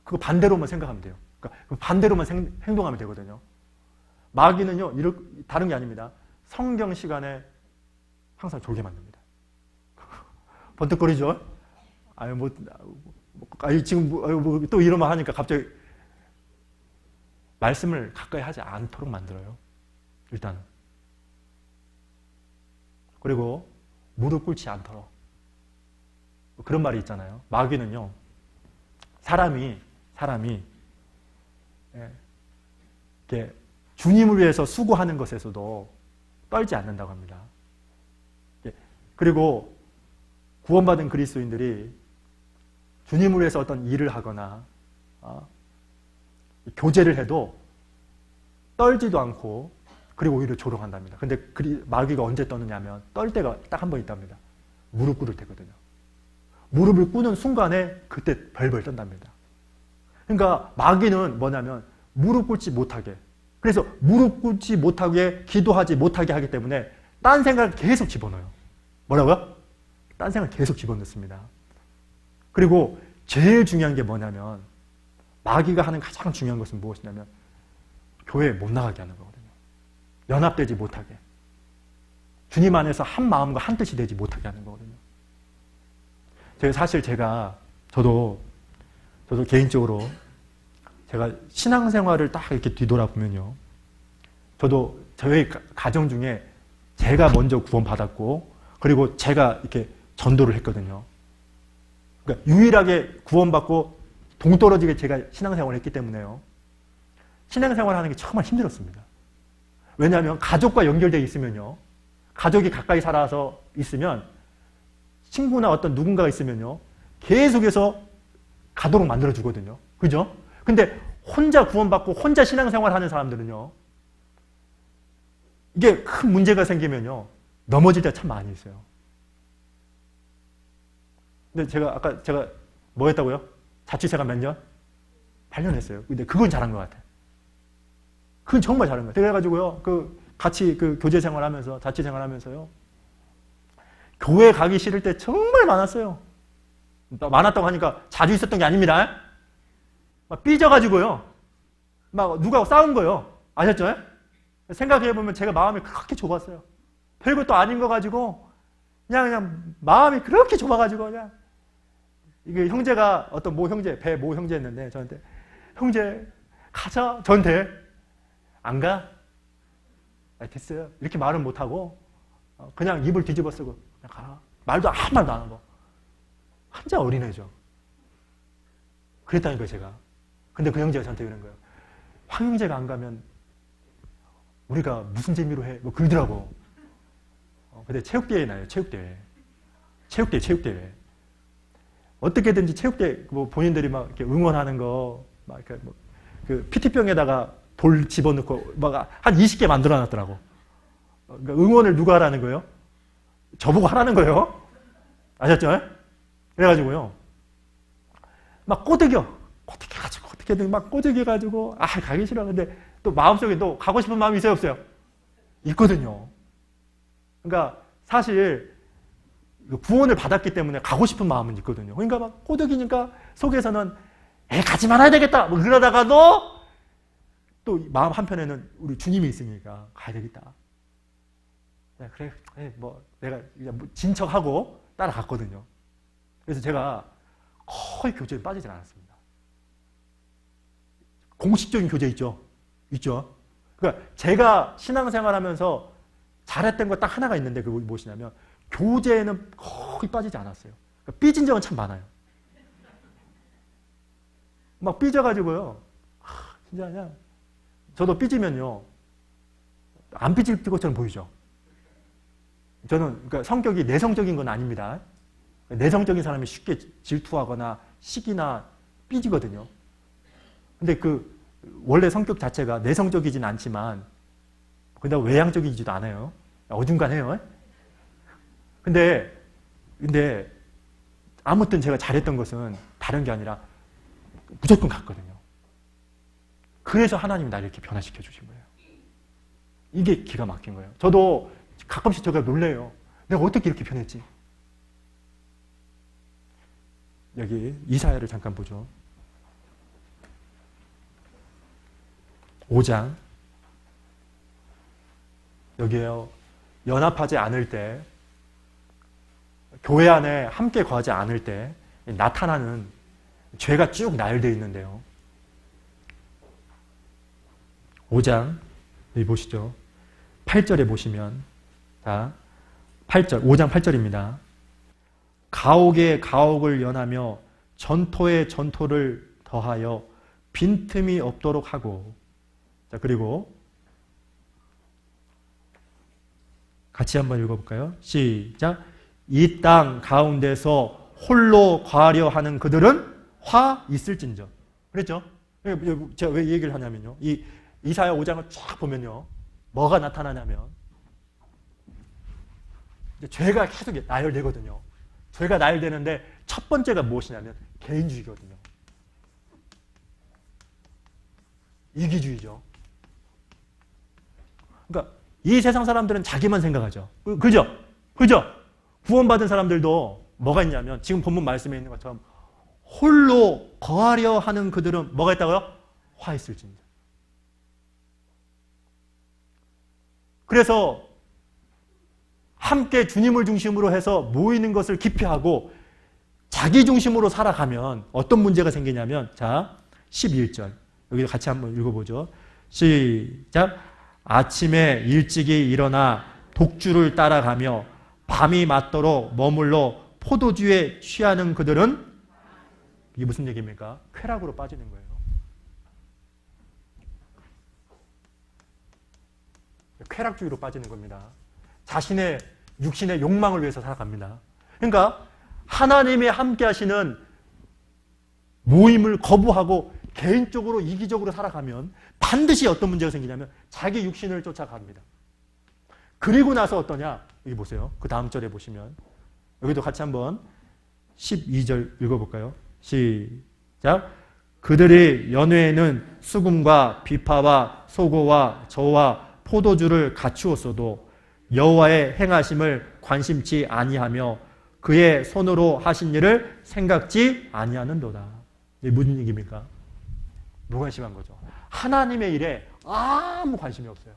그거 반대로만 생각하면 돼요. 그러니까 반대로만 행동하면 되거든요. 마귀는요, 다른 게 아닙니다. 성경 시간에 항상 졸게 만듭니다. 번뜩거리죠? 지금 또 이런 말 하니까 갑자기 말씀을 가까이 하지 않도록 만들어요. 일단은. 그리고 무릎 꿇지 않도록. 그런 말이 있잖아요. 마귀는요, 사람이 이렇게 주님을 위해서 수고하는 것에서도 떨지 않는다고 합니다. 그리고 구원받은 그리스도인들이 주님을 위해서 어떤 일을 하거나 교제를 해도 떨지도 않고, 그리고 오히려 조롱한답니다. 근데 마귀가 언제 떠느냐 하면 떨 때가 딱 한 번 있답니다. 무릎 꿇을 때거든요. 무릎을 꿇는 순간에 그때 벌벌 떤답니다. 그러니까 마귀는 뭐냐면 무릎 꿇지 못하게, 그래서 무릎 꿇지 못하게, 기도하지 못하게 하기 때문에 딴 생각을 계속 집어넣어요. 뭐라고요? 딴 생각을 계속 집어넣습니다. 그리고 제일 중요한 게 뭐냐면, 마귀가 하는 가장 중요한 것은 무엇이냐면 교회에 못 나가게 하는 거거든요. 연합되지 못하게, 주님 안에서 한 마음과 한 뜻이 되지 못하게 하는 거거든요. 저도 개인적으로 제가 신앙생활을 딱 이렇게 뒤돌아보면요, 저도 저희 가정 중에 제가 먼저 구원받았고, 그리고 제가 이렇게 전도를 했거든요. 그러니까 유일하게 구원받고 동떨어지게 제가 신앙생활을 했기 때문에요, 신앙생활 하는 게 정말 힘들었습니다. 왜냐하면 가족과 연결되어 있으면요, 가족이 가까이 살아서 있으면, 친구나 어떤 누군가가 있으면요, 계속해서 가도록 만들어주거든요. 그죠? 근데 혼자 구원받고 혼자 신앙생활 하는 사람들은요, 이게 큰 문제가 생기면요, 넘어질 때 참 많이 있어요. 근데 제가 뭐 했다고요? 자취생활 몇 년? 8년 했어요. 근데 그건 잘한 것 같아요. 그건 정말 잘한 것 같아요. 그래가지고요, 같이 교제 생활하면서, 자취 생활하면서요, 교회 가기 싫을 때 정말 많았어요. 많았다고 하니까 자주 있었던 게 아닙니다. 막 삐져가지고요, 막 누가 싸운 거예요. 아셨죠? 생각해보면 제가 마음이 그렇게 좁았어요. 별것도 아닌 거 가지고 그냥 마음이 그렇게 좁아가지고, 그냥 이게 형제가 어떤 모 형제였는데 저한테, 형제 가자. 저한테 안 가? 됐어요. 이렇게 말은 못하고 그냥 입을 뒤집어 쓰고 그냥 가. 한 말도 안 하고. 한자 어린애죠. 그랬다니까요, 제가. 근데 그 형제가 저한테 그런 거예요. 황 형제가 안 가면 우리가 무슨 재미로 해? 뭐 그러더라고. 근데 체육대회 나요, 체육대회. 어떻게든지 체육대회, 뭐 본인들이 막 이렇게 응원하는 거, 막 이렇게 뭐 그 PT병에다가 돌 집어넣고 막 한 20개 만들어 놨더라고. 그러니까 응원을 누가 하라는 거예요? 저보고 하라는 거예요. 아셨죠? 그래가지고요, 막 꼬드겨가지고, 어떻게든 막 꼬드겨가지고, 가기 싫어. 근데 또 마음속에 또 가고 싶은 마음이 있어요, 없어요? 있거든요. 그러니까 사실 구원을 받았기 때문에 가고 싶은 마음은 있거든요. 그러니까 막 꼬드기니까 속에서는 가지 말아야 되겠다. 뭐 그러다가도 또 마음 한편에는 우리 주님이 있으니까 가야 되겠다. 그래, 뭐 내가 진척하고 따라갔거든요. 그래서 제가 거의 교제에 빠지질 않았습니다. 공식적인 교제 있죠? 있죠? 그러니까 제가 신앙생활하면서 잘했던 거 딱 하나가 있는데 그게 무엇이냐면 교제에는 거의 빠지지 않았어요. 그러니까 삐진 적은 참 많아요. 막 삐져가지고요. 진짜 그냥 저도 삐지면요. 안 삐질 것처럼 보이죠. 저는 그러니까 성격이 내성적인 건 아닙니다. 내성적인 사람이 쉽게 질투하거나 시기나 삐지거든요. 근데 그 원래 성격 자체가 내성적이진 않지만 근데 외향적이지도 않아요. 어중간해요. 근데 아무튼 제가 잘했던 것은 다른 게 아니라 무조건 갔거든요. 그래서 하나님이 나를 이렇게 변화시켜 주신 거예요. 이게 기가 막힌 거예요. 저도 가끔씩 제가 놀래요. 내가 어떻게 이렇게 변했지? 여기 이사야를 잠깐 보죠. 5장. 여기에요. 연합하지 않을 때, 교회 안에 함께 거하지 않을 때 나타나는 죄가 쭉 나열되어 있는데요. 5장 여기 보시죠. 8절에 보시면 자, 8절, 5장 8절입니다. 가옥에 가옥을 연하며 전토에 전토를 더하여 빈틈이 없도록 하고 자, 그리고 같이 한번 읽어볼까요? 시작. 이 땅 가운데서 홀로 거하려 하는 그들은 화 있을진저. 그랬죠? 제가 왜 이 얘기를 하냐면요. 이 이사야 5장을 쫙 보면요. 뭐가 나타나냐면 죄가 계속 나열되거든요. 죄가 나열되는데 첫 번째가 무엇이냐면 개인주의거든요. 이기주의죠. 그러니까 이 세상 사람들은 자기만 생각하죠. 그죠? 그죠? 구원받은 사람들도 뭐가 있냐면 지금 본문 말씀에 있는 것처럼 홀로 거하려 하는 그들은 뭐가 있다고요? 화 있을진저. 그래서 함께 주님을 중심으로 해서 모이는 것을 기피하고 자기 중심으로 살아가면 어떤 문제가 생기냐면 자 11절 여기 같이 한번 읽어보죠. 시작. 아침에 일찍이 일어나 독주를 따라가며 밤이 맞도록 머물러 포도주에 취하는 그들은 이게 무슨 얘기입니까? 쾌락으로 빠지는 거예요. 쾌락주의로 빠지는 겁니다. 자신의 육신의 욕망을 위해서 살아갑니다. 그러니까 하나님이 함께 하시는 모임을 거부하고 개인적으로 이기적으로 살아가면 반드시 어떤 문제가 생기냐면 자기 육신을 쫓아갑니다. 그리고 나서 어떠냐? 여기 보세요. 그 다음 절에 보시면 여기도 같이 한번 12절 읽어볼까요? 시작. 그들의 연회에는 수금과 비파와 소고와 저와 포도주를 갖추었어도 여호와의 행하심을 관심치 아니하며 그의 손으로 하신 일을 생각지 아니하는도다. 이게 무슨 얘기입니까? 무관심한 거죠. 하나님의 일에 아무 관심이 없어요.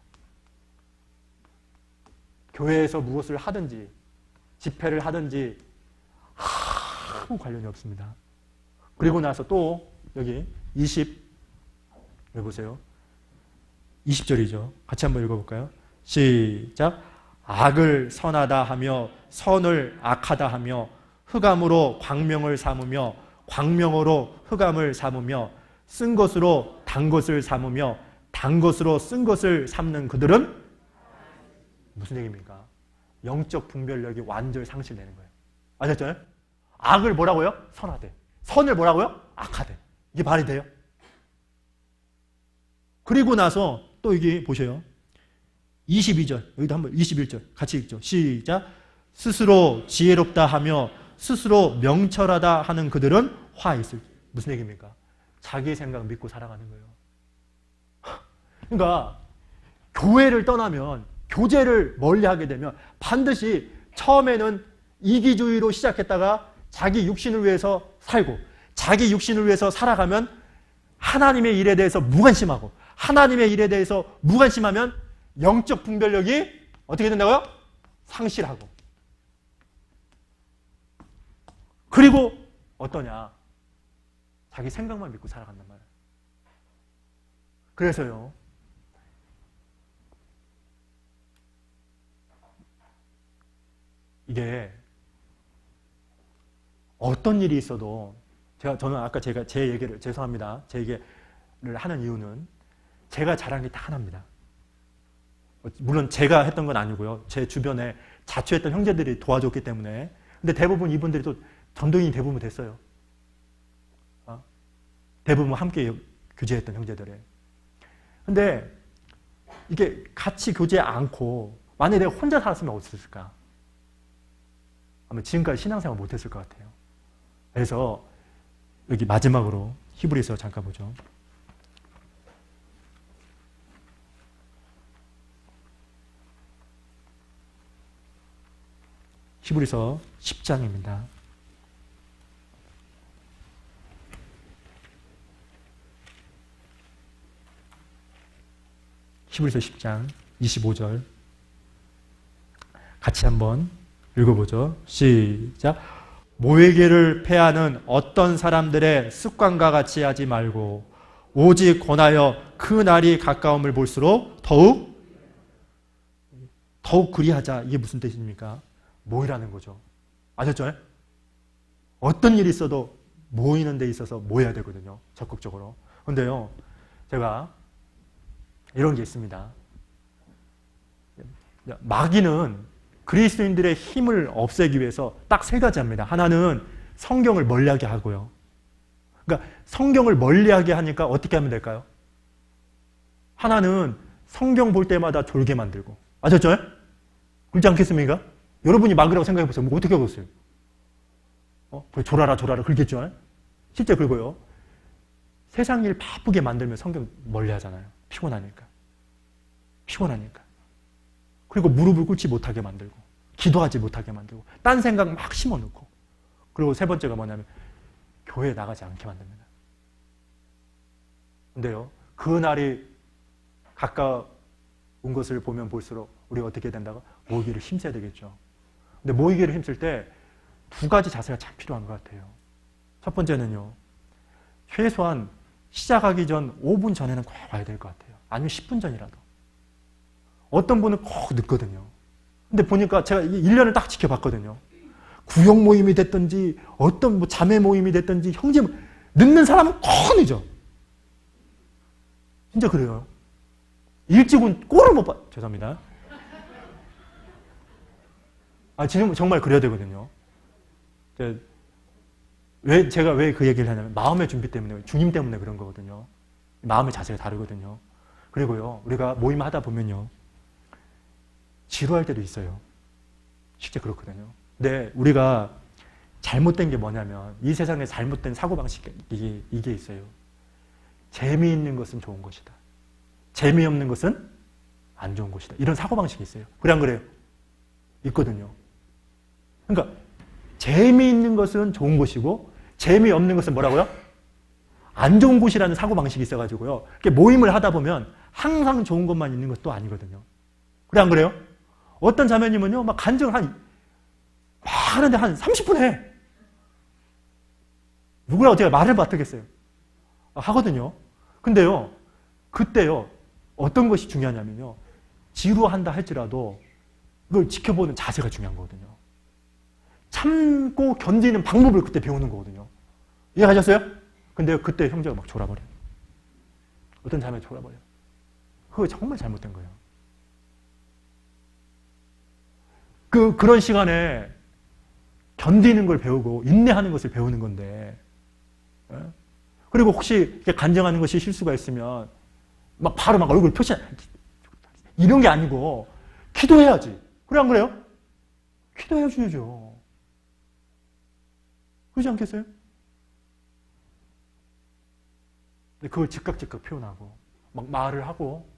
교회에서 무엇을 하든지 집회를 하든지 아무 관련이 없습니다. 그리고 나서 또 여기 20 여기 보세요. 20절이죠. 같이 한번 읽어볼까요? 시작. 악을 선하다 하며 선을 악하다 하며 흑암으로 광명을 삼으며 광명으로 흑암을 삼으며 쓴 것으로 단 것을 삼으며 단 것으로 쓴 것을 삼는 그들은 무슨 얘기입니까? 영적 분별력이 완전히 상실되는 거예요. 아셨죠? 악을 뭐라고요? 선하되. 선을 뭐라고요? 악하되. 이게 말이 돼요? 그리고 나서 또 여기 보세요. 22절, 여기도 한번 21절 같이 읽죠. 시작. 스스로 지혜롭다 하며 스스로 명철하다 하는 그들은 화 있을. 무슨 얘기입니까? 자기 생각 믿고 살아가는 거예요. 그러니까 교회를 떠나면 교제를 멀리하게 되면 반드시 처음에는 이기주의로 시작했다가 자기 육신을 위해서 살고 자기 육신을 위해서 살아가면 하나님의 일에 대해서 무관심하고 하나님의 일에 대해서 무관심하면 영적 분별력이 어떻게 된다고요? 상실하고. 그리고 어떠냐? 자기 생각만 믿고 살아간단 말이에요. 그래서요. 이게 어떤 일이 있어도 저는 아까 제 얘기를 죄송합니다. 제 얘기를 하는 이유는 제가 잘한 게 다 하나입니다. 물론 제가 했던 건 아니고요. 제 주변에 자취했던 형제들이 도와줬기 때문에. 근데 대부분 이분들이 또 전도인이 대부분 됐어요. 대부분 함께 교제했던 형제들에. 근데 이게 같이 교제 않고 만약에 내가 혼자 살았으면 어땠을까? 아마 지금까지 신앙생활 못했을 것 같아요. 그래서 여기 마지막으로 히브리서 잠깐 보죠. 히브리서 10장입니다. 히브리서 10장 25절 같이 한번 읽어보죠. 시작. 모이기를 패하는 어떤 사람들의 습관과 같이 하지 말고 오직 권하여 그 날이 가까움을 볼수록 더욱 그리하자. 이게 무슨 뜻입니까? 모이라는 거죠. 아셨죠? 어떤 일이 있어도 모이는 데 있어서 모여야 되거든요. 적극적으로. 근데요, 제가 이런 게 있습니다. 마귀는 그리스도인들의 힘을 없애기 위해서 딱 세 가지 합니다. 하나는 성경을 멀리하게 하고요. 그러니까 성경을 멀리하게 하니까 어떻게 하면 될까요? 하나는 성경 볼 때마다 졸게 만들고. 아셨죠? 그렇지 않겠습니까? 여러분이 마귀라고 생각해 보세요. 뭐 어떻게 하겠어요? 졸아라 그러겠죠? 실제 그리고요. 세상 일 바쁘게 만들면 성경 멀리 하잖아요. 피곤하니까. 그리고 무릎을 꿇지 못하게 만들고 기도하지 못하게 만들고 딴 생각 막 심어놓고 그리고 세 번째가 뭐냐면 교회에 나가지 않게 만듭니다. 근데요. 그 날이 가까운 것을 보면 볼수록 우리가 어떻게 된다고? 모이기를 힘써야 되겠죠. 근데 모이기를 힘쓸 때 두 가지 자세가 참 필요한 것 같아요. 첫 번째는요. 최소한 시작하기 전 5분 전에는 꼭 와야 될 것 같아요. 아니면 10분 전이라도. 어떤 분은 꼭 늦거든요. 근데 보니까 제가 1년을 딱 지켜봤거든요. 구역 모임이 됐든지 어떤 뭐 자매 모임이 됐든지 형제 늦는 사람은 꼭 늦어. 진짜 그래요. 일찍 온 꼴을 못 봐. 죄송합니다. 지금 정말 그래야 되거든요. 제가 왜 그 얘기를 하냐면 마음의 준비 때문에 주님 때문에 그런 거거든요. 마음의 자세가 다르거든요. 그리고요. 우리가 모임 하다 보면요. 지루할 때도 있어요. 실제 그렇거든요. 근데 우리가 잘못된 게 뭐냐면 이 세상에 잘못된 사고방식이 이게 있어요. 재미있는 것은 좋은 것이다. 재미없는 것은 안 좋은 것이다. 이런 사고방식이 있어요. 그래 안 그래요? 있거든요. 그러니까 재미있는 것은 좋은 것이고 재미없는 것은 뭐라고요? 안 좋은 것이라는 사고방식이 있어가지고요. 모임을 하다 보면 항상 좋은 것만 있는 것도 아니거든요. 그래 안 그래요? 어떤 자매님은요, 막 간증을 막 하는데 한 30분 해. 누구라고 제가 말을 맡겠어요. 하거든요. 근데요, 그때요, 어떤 것이 중요하냐면요, 지루한다 할지라도 그걸 지켜보는 자세가 중요한 거거든요. 참고 견디는 방법을 그때 배우는 거거든요. 이해하셨어요? 근데 그때 형제가 막 졸아버려요. 어떤 자매가 졸아버려요. 그거 정말 잘못된 거예요. 그런 시간에 견디는 걸 배우고 인내하는 것을 배우는 건데, 그리고 혹시 간증하는 것이 실수가 있으면 막 바로 막 얼굴 표시 이런 게 아니고 기도해야지. 그래 안 그래요? 기도해 주죠. 그러지 않겠어요? 근데 그걸 즉각 표현하고 막 말을 하고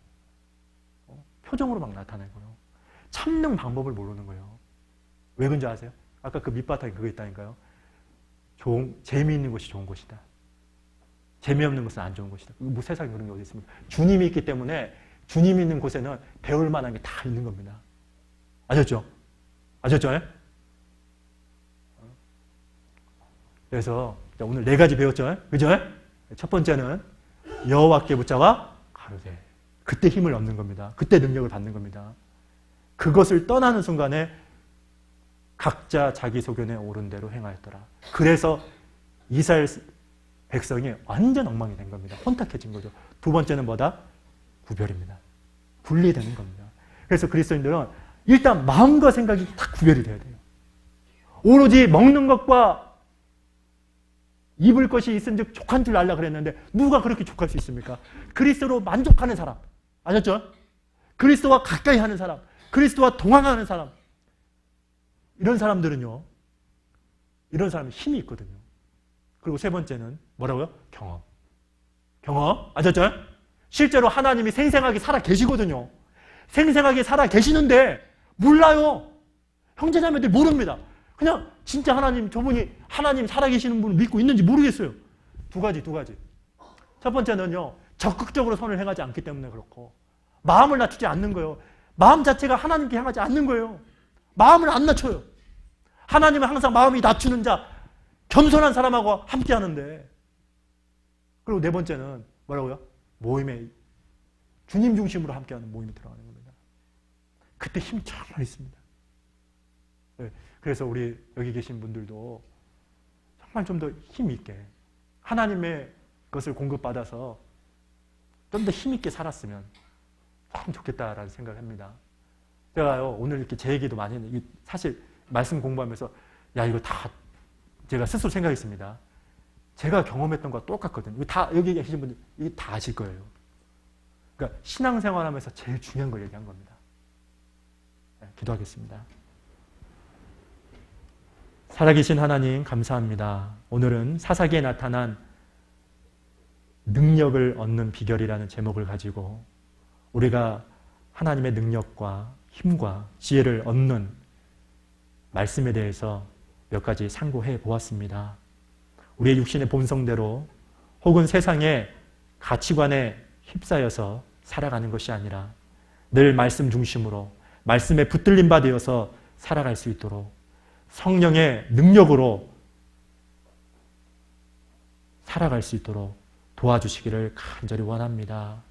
표정으로 막 나타내고요. 참는 방법을 모르는 거예요. 왜 그런지 아세요? 아까 그 밑바탕에 그거 있다니까요. 재미있는 것이 좋은 것이다. 재미없는 것은 안 좋은 것이다. 뭐 세상에 그런 게 어디 있습니까? 주님이 있기 때문에 주님이 있는 곳에는 배울 만한 게 다 있는 겁니다. 아셨죠? 아셨죠? 그래서 오늘 4가지 배웠죠? 그죠? 첫 번째는 여호와께 붙잡아 가로되. 그때 힘을 얻는 겁니다. 그때 능력을 받는 겁니다. 그것을 떠나는 순간에 각자 자기 소견에 옳은 대로 행하였더라. 그래서 이스라엘 백성이 완전 엉망이 된 겁니다. 혼탁해진 거죠. 두 번째는 뭐다? 구별입니다. 분리되는 겁니다. 그래서 그리스도인들은 일단 마음과 생각이 다 구별이 돼야 돼요. 오로지 먹는 것과 입을 것이 있은즉 족한 줄 알라 그랬는데 누가 그렇게 족할 수 있습니까? 그리스도로 만족하는 사람. 아셨죠? 그리스도와 가까이 하는 사람. 그리스도와 동행하는 사람. 이런 사람들은요. 이런 사람이 힘이 있거든요. 그리고 세 번째는 뭐라고요? 경험. 경험. 아셨죠? 실제로 하나님이 생생하게 살아 계시거든요. 생생하게 살아 계시는데 몰라요. 형제자매들 모릅니다. 그냥 진짜 하나님, 저분이 하나님 살아계시는 분을 믿고 있는지 모르겠어요. 두 가지. 첫 번째는요. 적극적으로 선을 행하지 않기 때문에 그렇고 마음을 낮추지 않는 거예요. 마음 자체가 하나님께 향하지 않는 거예요. 마음을 안 낮춰요. 하나님은 항상 마음이 낮추는 자, 겸손한 사람하고 함께 하는데. 그리고 네 번째는 뭐라고요? 모임에 주님 중심으로 함께하는 모임에 들어가는 겁니다. 그때 힘이 정말 있습니다. 네, 그래서 우리 여기 계신 분들도 정말 좀 더 힘 있게 하나님의 것을 공급받아서 좀 더 힘 있게 살았으면 참 좋겠다라는 생각을 합니다. 제가요 오늘 이렇게 제 얘기도 많이 했는데 사실 말씀 공부하면서 야 이거 다 제가 스스로 생각했습니다. 제가 경험했던 것과 똑같거든요. 다 여기 계신 분들 이게 다 아실 거예요. 그러니까 신앙생활하면서 제일 중요한 걸 얘기한 겁니다. 네, 기도하겠습니다. 살아계신 하나님 감사합니다. 오늘은 사사기에 나타난 능력을 얻는 비결이라는 제목을 가지고 우리가 하나님의 능력과 힘과 지혜를 얻는 말씀에 대해서 몇 가지 상고해 보았습니다. 우리의 육신의 본성대로 혹은 세상의 가치관에 휩싸여서 살아가는 것이 아니라 늘 말씀 중심으로 말씀에 붙들림 바 되어서 살아갈 수 있도록 성령의 능력으로 살아갈 수 있도록 도와주시기를 간절히 원합니다.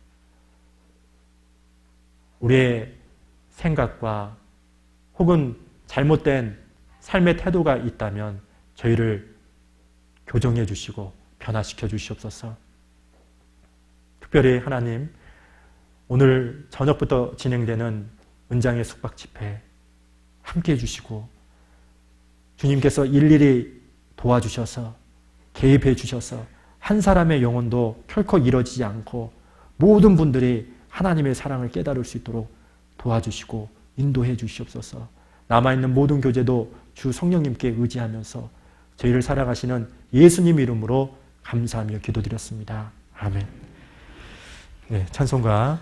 우리의 생각과 혹은 잘못된 삶의 태도가 있다면 저희를 교정해 주시고 변화시켜 주시옵소서. 특별히 하나님, 오늘 저녁부터 진행되는 은장의 숙박 집회 함께해 주시고 주님께서 일일이 도와주셔서 개입해 주셔서 한 사람의 영혼도 결코 이뤄지지 않고 모든 분들이 하나님의 사랑을 깨달을 수 있도록 도와주시고 인도해 주시옵소서. 남아있는 모든 교제도 주 성령님께 의지하면서 저희를 살아가시는 예수님 이름으로 감사하며 기도드렸습니다. 아멘. 네, 찬송가